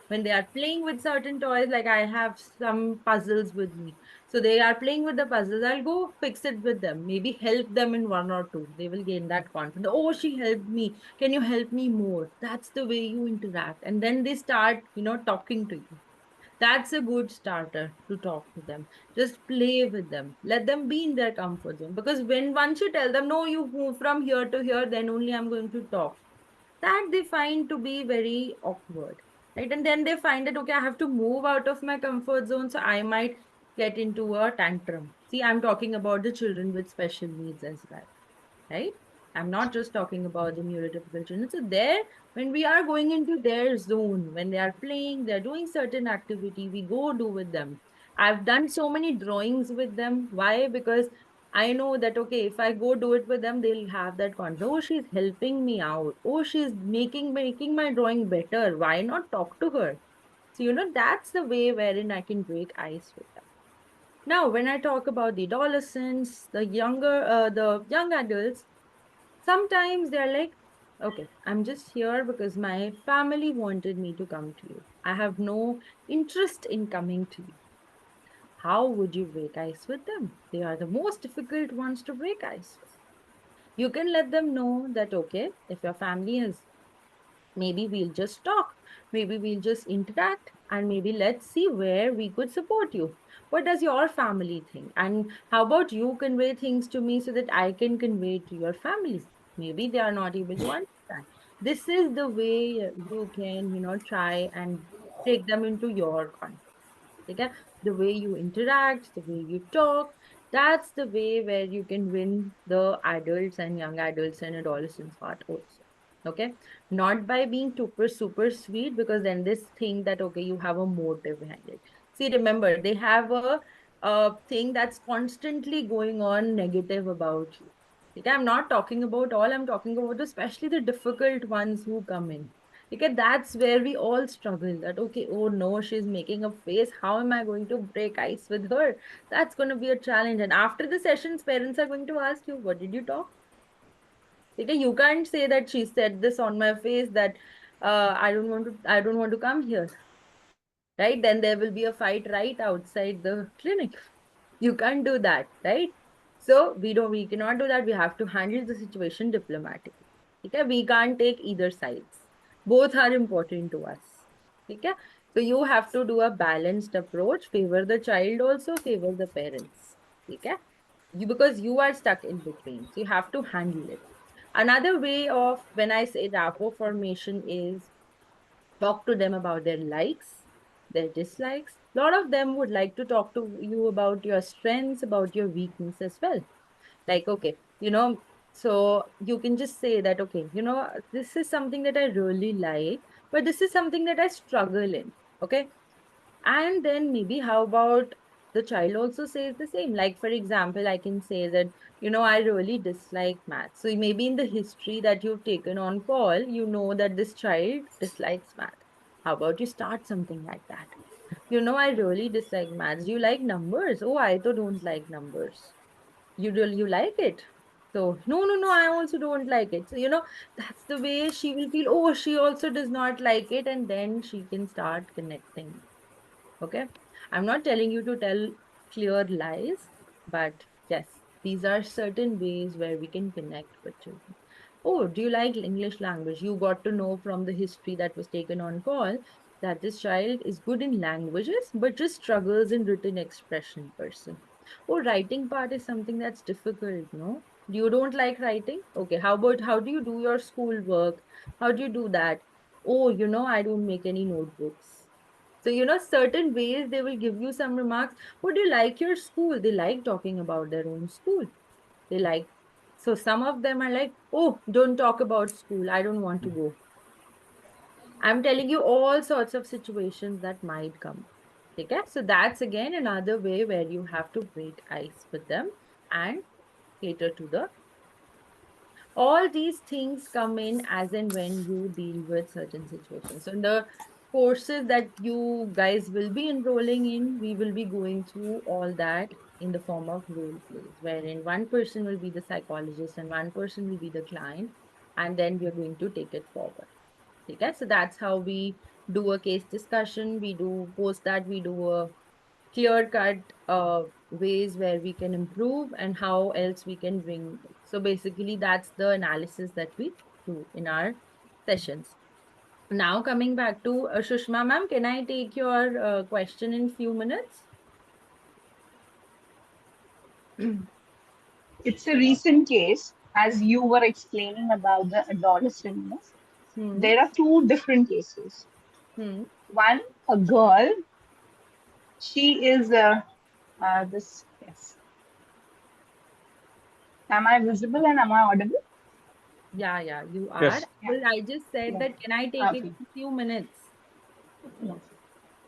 When they are playing with certain toys, like I have some puzzles with me, so they are playing with the puzzles, I'll go fix it with them, maybe help them in one or two. They will gain that confidence. Oh, she helped me, can you help me more? That's the way you interact, and then they start, you know, talking to you. That's a good starter to talk to them. Just play with them. Let them be in their comfort zone. Because when once you tell them, no, you move from here to here, then only I'm going to talk. That they find to be very awkward. Right. And then they find that, okay, I have to move out of my comfort zone. So I might get into a tantrum. See, I'm talking about the children with special needs as well. Right? I'm not just talking about the neurotypical children. So there, when we are going into their zone, when they are playing, they're doing certain activity, we go do with them. I've done so many drawings with them. Why? Because I know that, okay, if I go do it with them, they'll have that confidence. Oh, she's helping me out. Oh, she's making my drawing better. Why not talk to her? So, that's the way wherein I can break ice with them. Now, when I talk about the adolescents, the young adults, sometimes they're like, okay, I'm just here because my family wanted me to come to you. I have no interest in coming to you. How would you break ice with them? They are the most difficult ones to break ice with. You can let them know that, okay, if your family has, maybe we'll just talk, maybe we'll just interact, and maybe let's see where we could support you. What does your family think? And how about you convey things to me so that I can convey to your family? Maybe they are not able to understand. This is the way you can, try and take them into your context. Okay? The way you interact, the way you talk, that's the way where you can win the adults and young adults and adolescents heart also. Okay? Not by being super, super sweet, because then this thing that, okay, you have a motive behind it. See, remember, they have a thing that's constantly going on negative about you. Okay? I'm not talking about all, I'm talking about especially the difficult ones who come in. Okay, that's where we all struggle. That, okay, oh no, she's making a face. How am I going to break ice with her? That's going to be a challenge. And after the sessions, parents are going to ask you, what did you talk? Okay, you can't say that she said this on my face, that I don't want to come here. Right? Then there will be a fight right outside the clinic. You can't do that, right? So we cannot do that. We have to handle the situation diplomatically. Okay? We can't take either sides. Both are important to us. Okay? So you have to do a balanced approach, favor the child also, favor the parents. Okay? Because you are stuck in between. So you have to handle it. Another way of, when I say rapport formation, is talk to them about their likes, their dislikes. A lot of them would like to talk to you about your strengths, about your weakness as well. Like, okay, so you can just say that, okay, this is something that I really like, but this is something that I struggle in. Okay. And then maybe how about the child also says the same? Like, for example, I can say that, I really dislike math. So maybe in the history that you've taken on call, you know that this child dislikes math. How about you start something like that? I really dislike maths. Do you like numbers? Oh, I too don't like numbers. You like it? So no, no, no, I also don't like it. So, that's the way she will feel. Oh, she also does not like it. And then she can start connecting. Okay. I'm not telling you to tell clear lies, but yes, these are certain ways where we can connect with children. Oh, do you like English language? You got to know from the history that was taken on call that this child is good in languages, but just struggles in written expression person. Oh, writing part is something that's difficult, no? You don't like writing? Okay, how do you do your schoolwork? How do you do that? Oh, I don't make any notebooks. So, certain ways they will give you some remarks. Would you like your school? They like talking about their own school. They like, so some of them are like, oh, don't talk about school. I don't want to go. I'm telling you all sorts of situations that might come. Okay. So that's again another way where you have to break ice with them and cater to the, all these things come in as and when you deal with certain situations. So in the courses that you guys will be enrolling in, we will be going through all that in the form of role plays, wherein one person will be the psychologist and one person will be the client, and then we are going to take it forward. Okay, so that's how we do a case discussion. We do post that, we do a clear cut ways where we can improve and how else we can bring it. So basically that's the analysis that we do in our sessions. Now coming back to Shushma ma'am, can I take your question in few minutes? It's a recent case, as you were explaining about the adolescents. There are two different cases. One, a girl, she is this, yes. Am I visible and am I audible? Yeah, you are. Yes. Well, I just said Yeah. that can I take it Okay. in few minutes? Yes.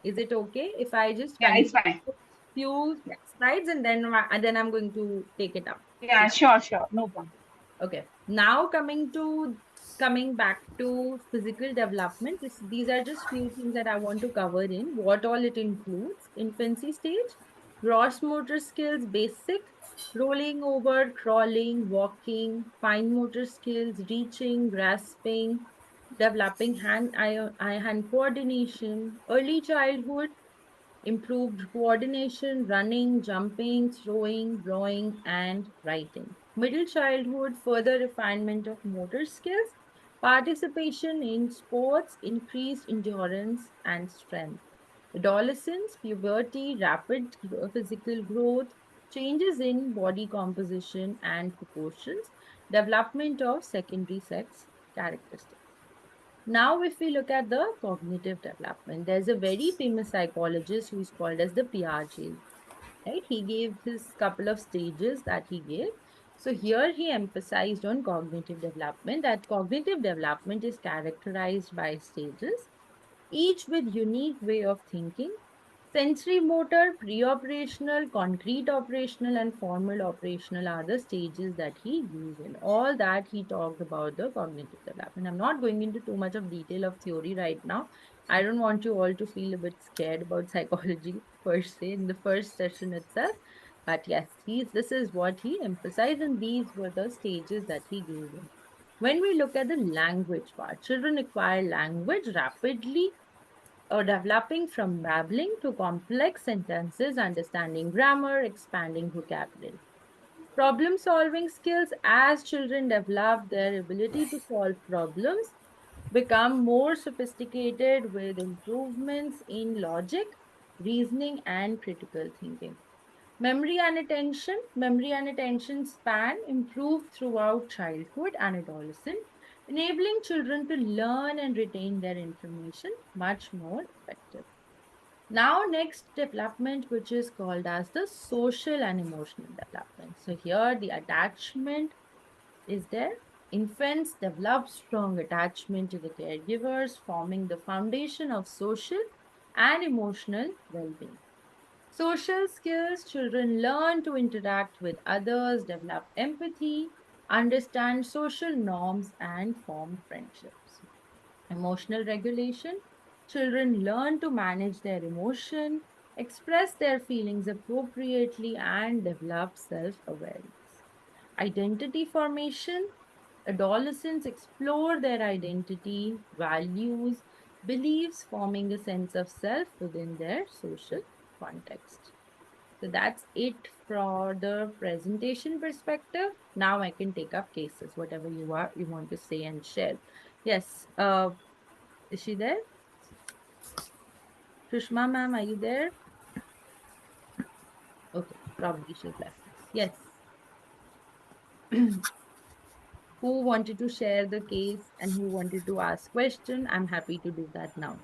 Is it okay if I just Yeah, it's continue fine. few Yeah. slides and then I'm going to take it up? Yeah, sure. No problem. Okay. Now coming back to physical development, these are just few things that I want to cover in what all it includes. Infancy stage, gross motor skills, basic, rolling over, crawling, walking, fine motor skills, reaching, grasping, developing hand coordination, early childhood, improved coordination, running, jumping, throwing, drawing, and writing. Middle childhood, further refinement of motor skills, participation in sports, increased endurance and strength. Adolescence, puberty, rapid physical growth, changes in body composition and proportions, development of secondary sex characteristics. Now, if we look at the cognitive development, there's a very famous psychologist who is called as the Piaget, right? He gave his couple of stages that he gave. So here he emphasized on cognitive development, that cognitive development is characterized by stages, each with unique way of thinking. Sensory motor, pre-operational, concrete operational, and formal operational are the stages that he used in. All that he talked about the cognitive development. I'm not going into too much of detail of theory right now. I don't want you all to feel a bit scared about psychology per se in the first session itself. But yes, this is what he emphasized, and these were the stages that he gave in. When we look at the language part, children acquire language rapidly or developing from babbling to complex sentences, understanding grammar, expanding vocabulary. Problem solving skills, as children develop their ability to solve problems, become more sophisticated with improvements in logic, reasoning, and critical thinking. Memory and attention span improve throughout childhood and adolescence, enabling children to learn and retain their information much more effectively. Now, next development, which is called as the social and emotional development. So here the attachment is there. Infants develop strong attachment to the caregivers, forming the foundation of social and emotional well-being. Social skills, children learn to interact with others, develop empathy, understand social norms, and form friendships. Emotional regulation, children learn to manage their emotion, express their feelings appropriately, and develop self-awareness. Identity formation, adolescents explore their identity, values, beliefs, forming a sense of self within their social context. So that's it for the presentation perspective. Now I can take up cases, whatever you want to say and share. Yes, is she there? Sushma ma'am, are you there? Okay, probably she's left us. Yes. Who wanted to share the case and who wanted to ask question? I'm happy to do that now.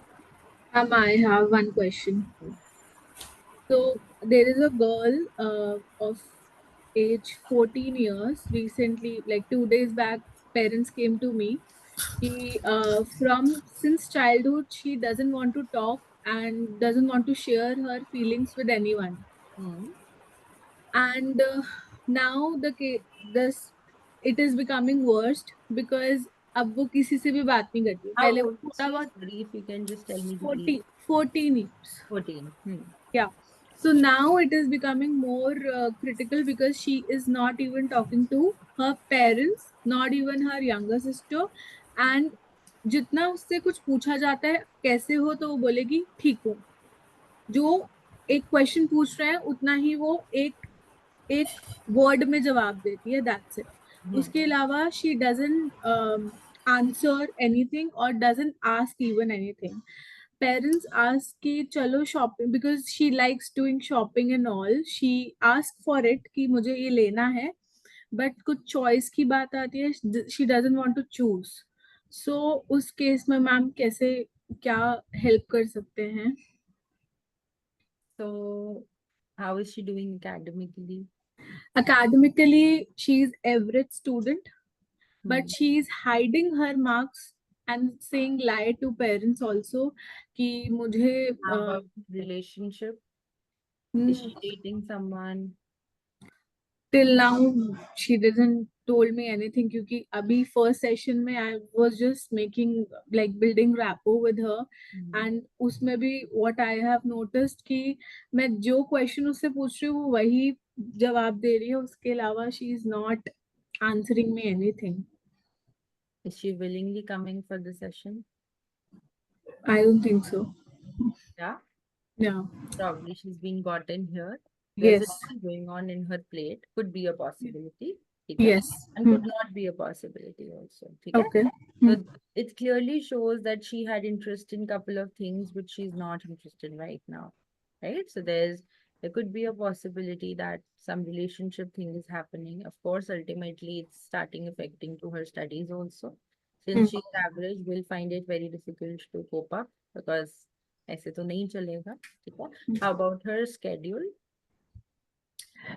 I have one question. So there is a girl of age 14 years. Recently, like 2 days back, parents came to me. She from since childhood she doesn't want to talk and doesn't want to share her feelings with anyone. Hmm. And now this it is becoming worst because अब वो किसी से भी बात नहीं करती How पहले वो old is थोड़ा she? बहुत Sorry, if you can just tell me the age. 14 years. 14. Hmm. Yeah. So now it is becoming more critical because she is not even talking to her parents, not even her younger sister. And जितना उससे कुछ पूछा जाता है कैसे हो तो वो बोलेगी ठीक हूँ. जो एक क्वेश्चन पूछ रहे हैं उतना ही वो एक एक वर्ड में जवाब देती है. That's it. Hmm. उसके अलावा she doesn't answer anything or doesn't ask even anything. Parents ask कि चलो shopping because she likes doing shopping and all. She asks for it कि मुझे ये लेना है, but कुछ choice की बात आती है, she doesn't want to choose. So उस केस में मैम कैसे क्या help कर सकते हैं? So how is she doing academically? Academically, she's average student, but she's hiding her marks and saying lie to parents also कि मुझे How about relationship? Is she dating someone? till now she didn't told me anything क्योंकि अभी first session में I was just making like building rapport with her and उसमें भी what I have noticed कि मैं जो question उससे पूछ रही हूँ वो वही जवाब दे रही है, उसके अलावा she is not answering me anything. Is she willingly coming for the session? I don't think so. Yeah. Yeah. Probably she's being gotten here. There's Yes. a lot going on in her plate. Could be a possibility. ठीक है? Yes. And could not be a possibility also. ठीक है? Okay. So it clearly shows that she had interest in couple of things which she's not interested in right now. Right? So there could be a possibility that some relationship thing is happening. Of course, ultimately it's starting affecting to her studies also. Since she's average, we'll find it very difficult to cope up because ऐसे तो नहीं चलेगा. ठीक है? How about her schedule?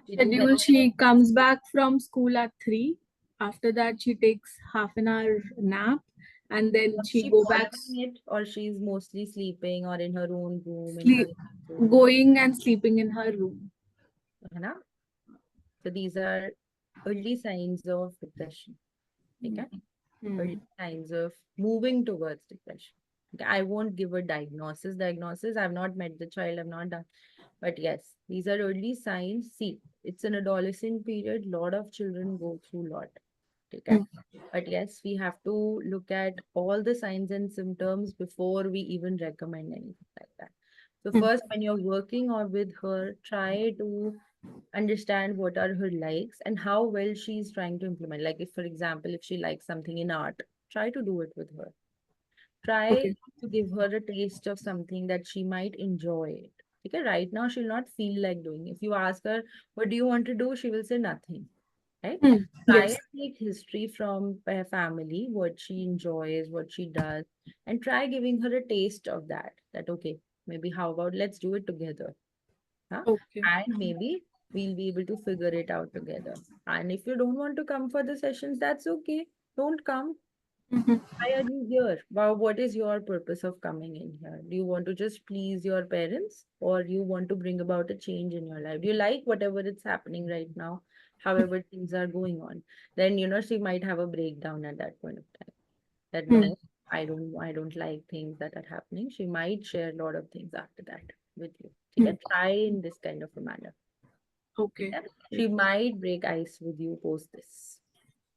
Schedule, she comes back from school at 3. After that, she takes half an hour nap and then she go back It, or she's mostly sleeping or in her own room, in her sleep, going and sleeping in her room. है ना? So these are early signs of depression. Okay? Early signs of moving towards depression. Okay? I won't give a diagnosis. I've not met the child, I've not done. But yes, these are early signs. See, it's an adolescent period. Lot of children go through lot. Okay? But yes, we have to look at all the signs and symptoms before we even recommend anything like that. So first, when you're working or with her, try to understand what are her likes and how well she's trying to implement. Like if, for example, if she likes something in art, try to do it with her. Try to give her a taste of something that she might enjoy it. Okay, right now she'll not feel like doing. If you ask her, what do you want to do? She will say nothing. Right? Try and take history from her family, what she enjoys, what she does, and try giving her a taste of that. That okay, maybe how about let's do it together. Huh? And maybe we'll be able to figure it out together. And if you don't want to come for the sessions, that's okay. Don't come. Why are you here? Wow, what is your purpose of coming in here? Do you want to just please your parents or you want to bring about a change in your life? Do you like whatever is happening right now? However things are going on, then she might have a breakdown at that point of time. That no, I don't like things that are happening. She might share a lot of things after that with you. Okay? Try in this kind of a manner. Okay. She might break ice with you post this.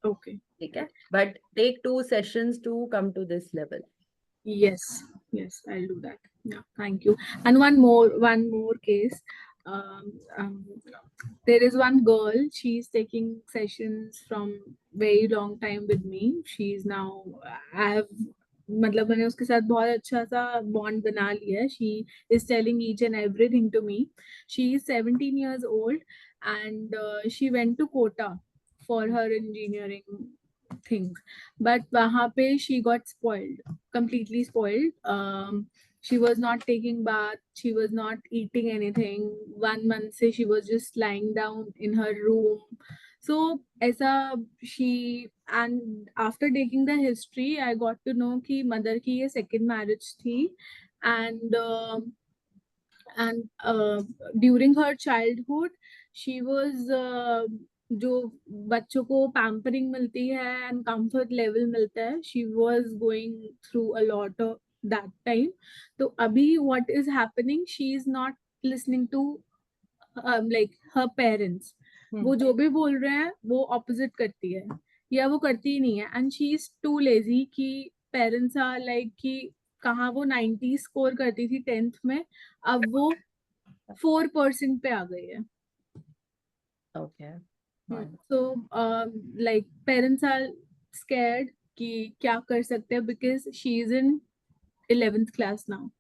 Okay. Okay? But take 2 sessions to come to this level. Yes, I'll do that. Yeah, thank you. And one more case. Um, um, there is one girl. She's taking sessions from very long time with me. She's now I have मतलब मैंने उसके साथ बहुत अच्छा सा bond बना लिया है. She is telling each and everything to me. She is 17 years old and she went to Kota for her engineering things. But वहाँ पे she got spoiled, completely spoiled. She was not taking bath. She was not eating anything. 1 month से she was just lying down in her room. So ऐसा she and after taking the history, I got to know कि mother की ये second marriage थी and during her childhood she was जो बच्चों को pampering मिलती है एंड कंफर्ट लेवल मिलता है she was going through a lot of that time. तो अभी what is happening, she is not listening to like her parents. वो जो भी बोल रहे हैं वो opposite करती है या वो करती ही नहीं है and she is too lazy कि parents are like कि कहाँ वो 90 स्कोर करती थी 10th में, अब वो 4% पे आ गई है. Okay. So like parents are scared कि क्या कर सकते हैं, because she is in 11th class now.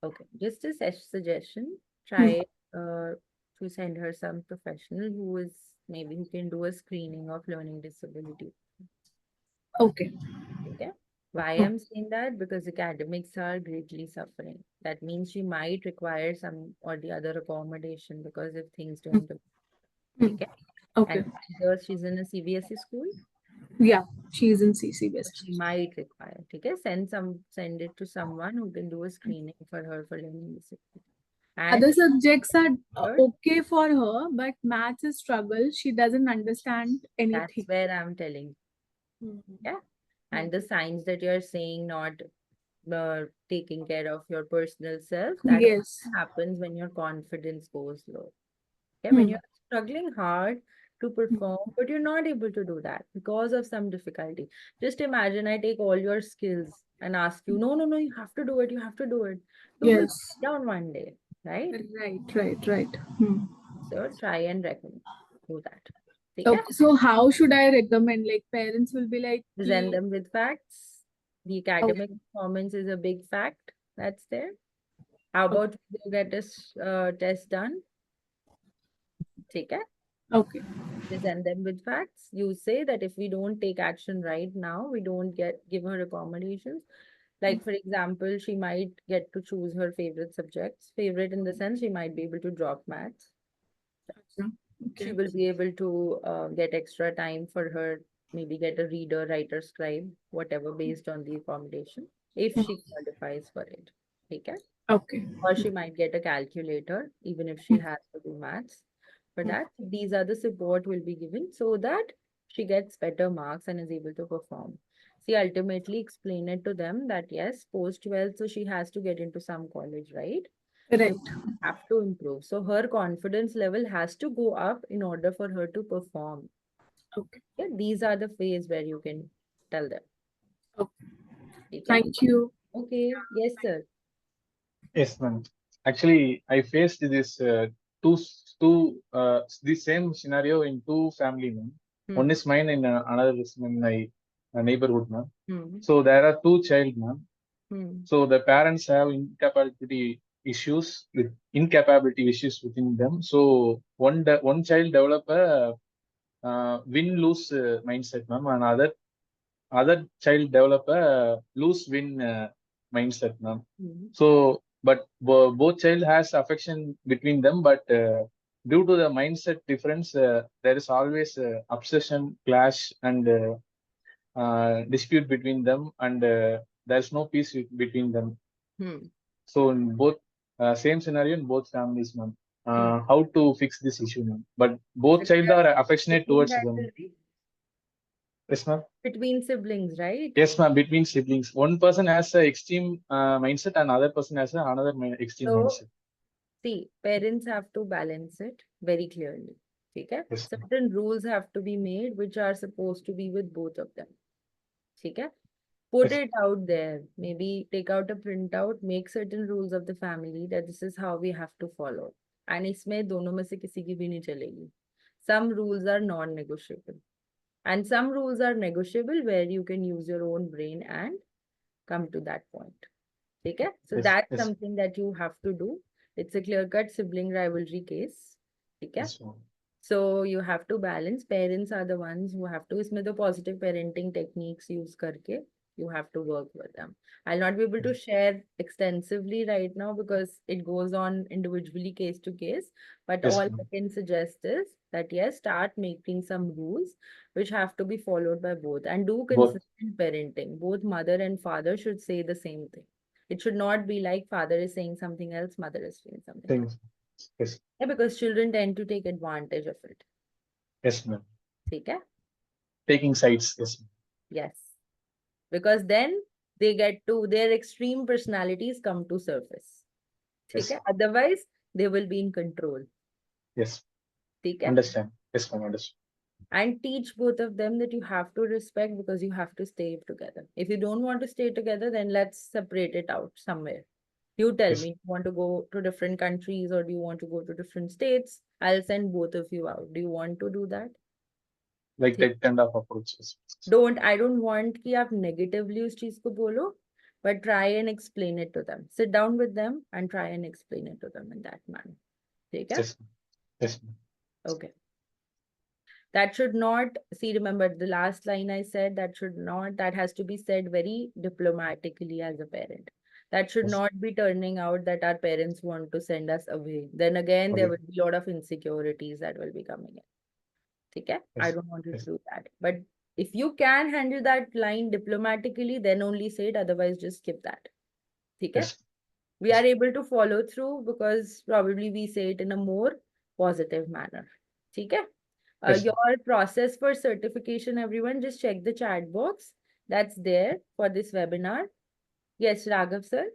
Okay, just a suggestion. Try to send her some professional who can do a screening of learning disability. Okay. Okay. Why I'm saying that? Because academics are greatly suffering. That means she might require some or the other accommodation because if things don't go. Okay. Okay. And either she's in a CBSE school, Yeah, she is in CCBS. she might require. Okay. Send it to someone who can do a screening for her for learning disability. And Other subjects are third, okay for her, but maths is struggle. She doesn't understand that's anything. where I'm telling. Yeah. And the signs that you're saying not taking care of your personal self, that Yes. happens when your confidence goes low. Okay, when you're struggling hard to perform, but you're not able to do that because of some difficulty. Just imagine I take all your skills and ask you, no, no, no, you have to do it, you have to do it. You will Yes. sit down one day, right? Right. So try and recommend do that. Okay, Okay? so how should I recommend? Like parents will be like, Present them with facts. The academic performance is a big fact that's there. How about you get this test done? Okay? Okay. Present them with facts. You say that if we don't take action right now, we don't give her accommodations. Like for example, she might get to choose her favorite subjects. Favorite in the sense she might be able to drop maths. She will be able to get extra time for her, maybe get a reader, writer, scribe, whatever, based on the accommodation, if she qualifies for it. Okay? Okay. Or she might get a calculator, even if she has to do maths. For that, these are the support will be given so that she gets better marks and is able to perform. See, ultimately explain it to them that yes, post 12th, so she has to get into some college, right? Right. So have to improve. So her confidence level has to go up in order for her to perform. Okay. Yeah, these are the phase where you can tell them. Okay. Okay? Thank you. Okay. Yes, sir. Yes, ma'am. Actually, I faced this the same scenario in two family, ma'am. One is mine and another is in my neighborhood, ma'am. So there are two child, ma'am. So the parents have incapability issues within them. So one child develop a win-lose mindset, ma'am, and other child develop a lose-win mindset, ma'am. So, but both child has affection between them, but due to the mindset difference, there is always obsession, clash, and dispute between them, and there's no peace between them. So in both same scenario in both families, ma'am. How to fix this issue, ma'am? But both child are affectionate towards them. Yes, ma'am. Between siblings, right? Yes, ma'am. Between siblings, one person has a extreme mindset, and other person has another extreme mindset. See, parents have to balance it very clearly. Okay? Yes. Certain rules have to be made which are supposed to be with both of them. Okay? Put Yes. it out there. Maybe take out a printout, make certain rules of the family that this is how we have to follow. And इसमें दोनों में से किसी की भी नहीं चलेगी. Some rules are non-negotiable. And some rules are negotiable where you can use your own brain and come to that point. Okay? So Yes, that's yes. something that you have to do. It's a clear-cut sibling rivalry case. Okay? Yes, ma'am. So you have to balance. Parents are the ones who have to. इसमें the positive parenting techniques use करके you have to work with them. I'll not be able to share extensively right now because it goes on individually case to case. But Yes, all I ma'am. can suggest is that yes, start making some rules which have to be followed by both and do Both. consistent parenting. Both mother and father should say the same thing. It should not be like father is saying something else, mother is saying something else. Things. Yes. Yeah, because children tend to take advantage of it. Yes, ma'am. Okay? Taking sides. Yes, ma'am. Yes. Because then they get to their extreme personalities come to surface. Yes. Okay? Otherwise, they will be in control. Yes. Okay? Understand. Yes, ma'am. Understand. And teach both of them that you have to respect because you have to stay together. If you don't want to stay together, then let's separate it out somewhere. You tell Yes. me, do you want to go to different countries or do you want to go to different states? I'll send both of you out. Do you want to do that? like that kind of approaches. I don't want कि आप negatively उस चीज को बोलो, but try and explain it to them. Sit down with them and try and explain it to them in that manner. ठीक है? Yes, yes, Okay. That should not, see, remember the last line I said, that has to be said very diplomatically as a parent. That should yes. not be turning out that our parents want to send us away. Then again, there Okay. will be a lot of insecurities that will be coming in. Okay? I Yes, don't want you to yes. do that. But if you can handle that line diplomatically, then only say it. Otherwise, just skip that. Okay? Yes, We yes. are able to follow through because probably we say it in a more positive manner. Okay? Yes, Your process for certification, everyone, just check the chat box that's there for this webinar. Yes, Raghav sir.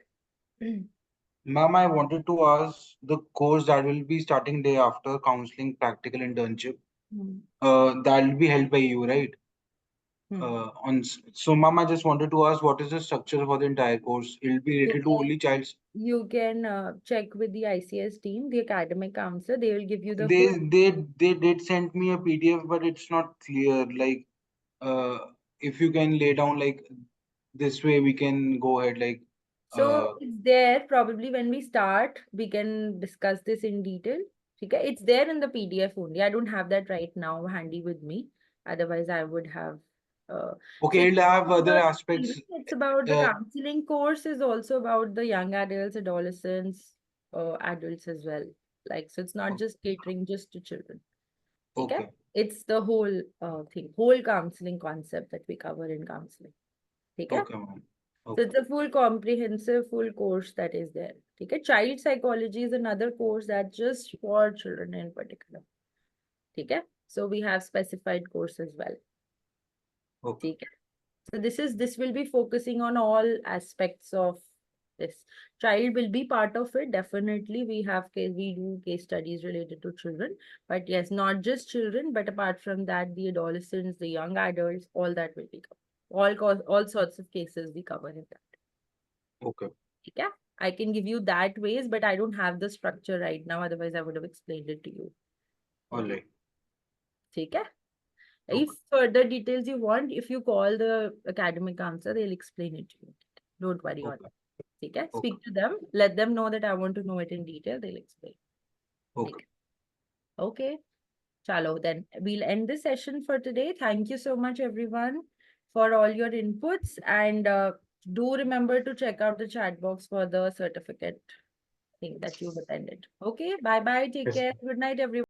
Ma'am, I wanted to ask the course that will be starting day after counseling practical internship. That will be held by you, right? So, ma'am, I just wanted to ask what is the structure for the entire course? It will be You related to only child's. You can check with the ICS team, the academic counselor. They will give you the They full. they did send me a PDF, but it's not clear. Like, if you can lay down like this way, we can go ahead. Like, So it's there. Probably when we start, we can discuss this in detail. Okay? It's there in the PDF only. I don't have that right now handy with me. Otherwise, I would have. So okay, it's it'll have not other about aspects. children, it's about the Uh, counseling course is also about the young adults, adolescents, adults as well. Like, so it's not just catering just to children. Okay? okay, It's the whole thing, whole counseling concept that we cover in counseling. Okay? okay, ma'am. So Okay, it's a full comprehensive full course that is there. Okay? Child psychology is another course that's just for children in particular. Okay? So we have specified course as well. okay, Okay? So this will be focusing on all aspects of this. Child will be part of it. Definitely, we do case studies related to children. But yes, not just children, but apart from that, the adolescents, the young adults, all that will be covered. All sorts of cases we cover in that. okay. Okay? I can give you that ways, but I don't have the structure right now. Otherwise, I would have explained it to you. All right. Okay? Okay. If further details you want, if you call the academic counselor, they'll explain it to you. Don't worry on Okay. it. Okay? Okay. Speak to them. Let them know that I want to know it in detail. They'll explain. Okay. Okay. Chalo, then we'll end the session for today. Thank you so much, everyone, for all your inputs. And do remember to check out the chat box for the certificate thing that you've attended. Okay. Bye-bye. Take Yes. care. Good night, everyone.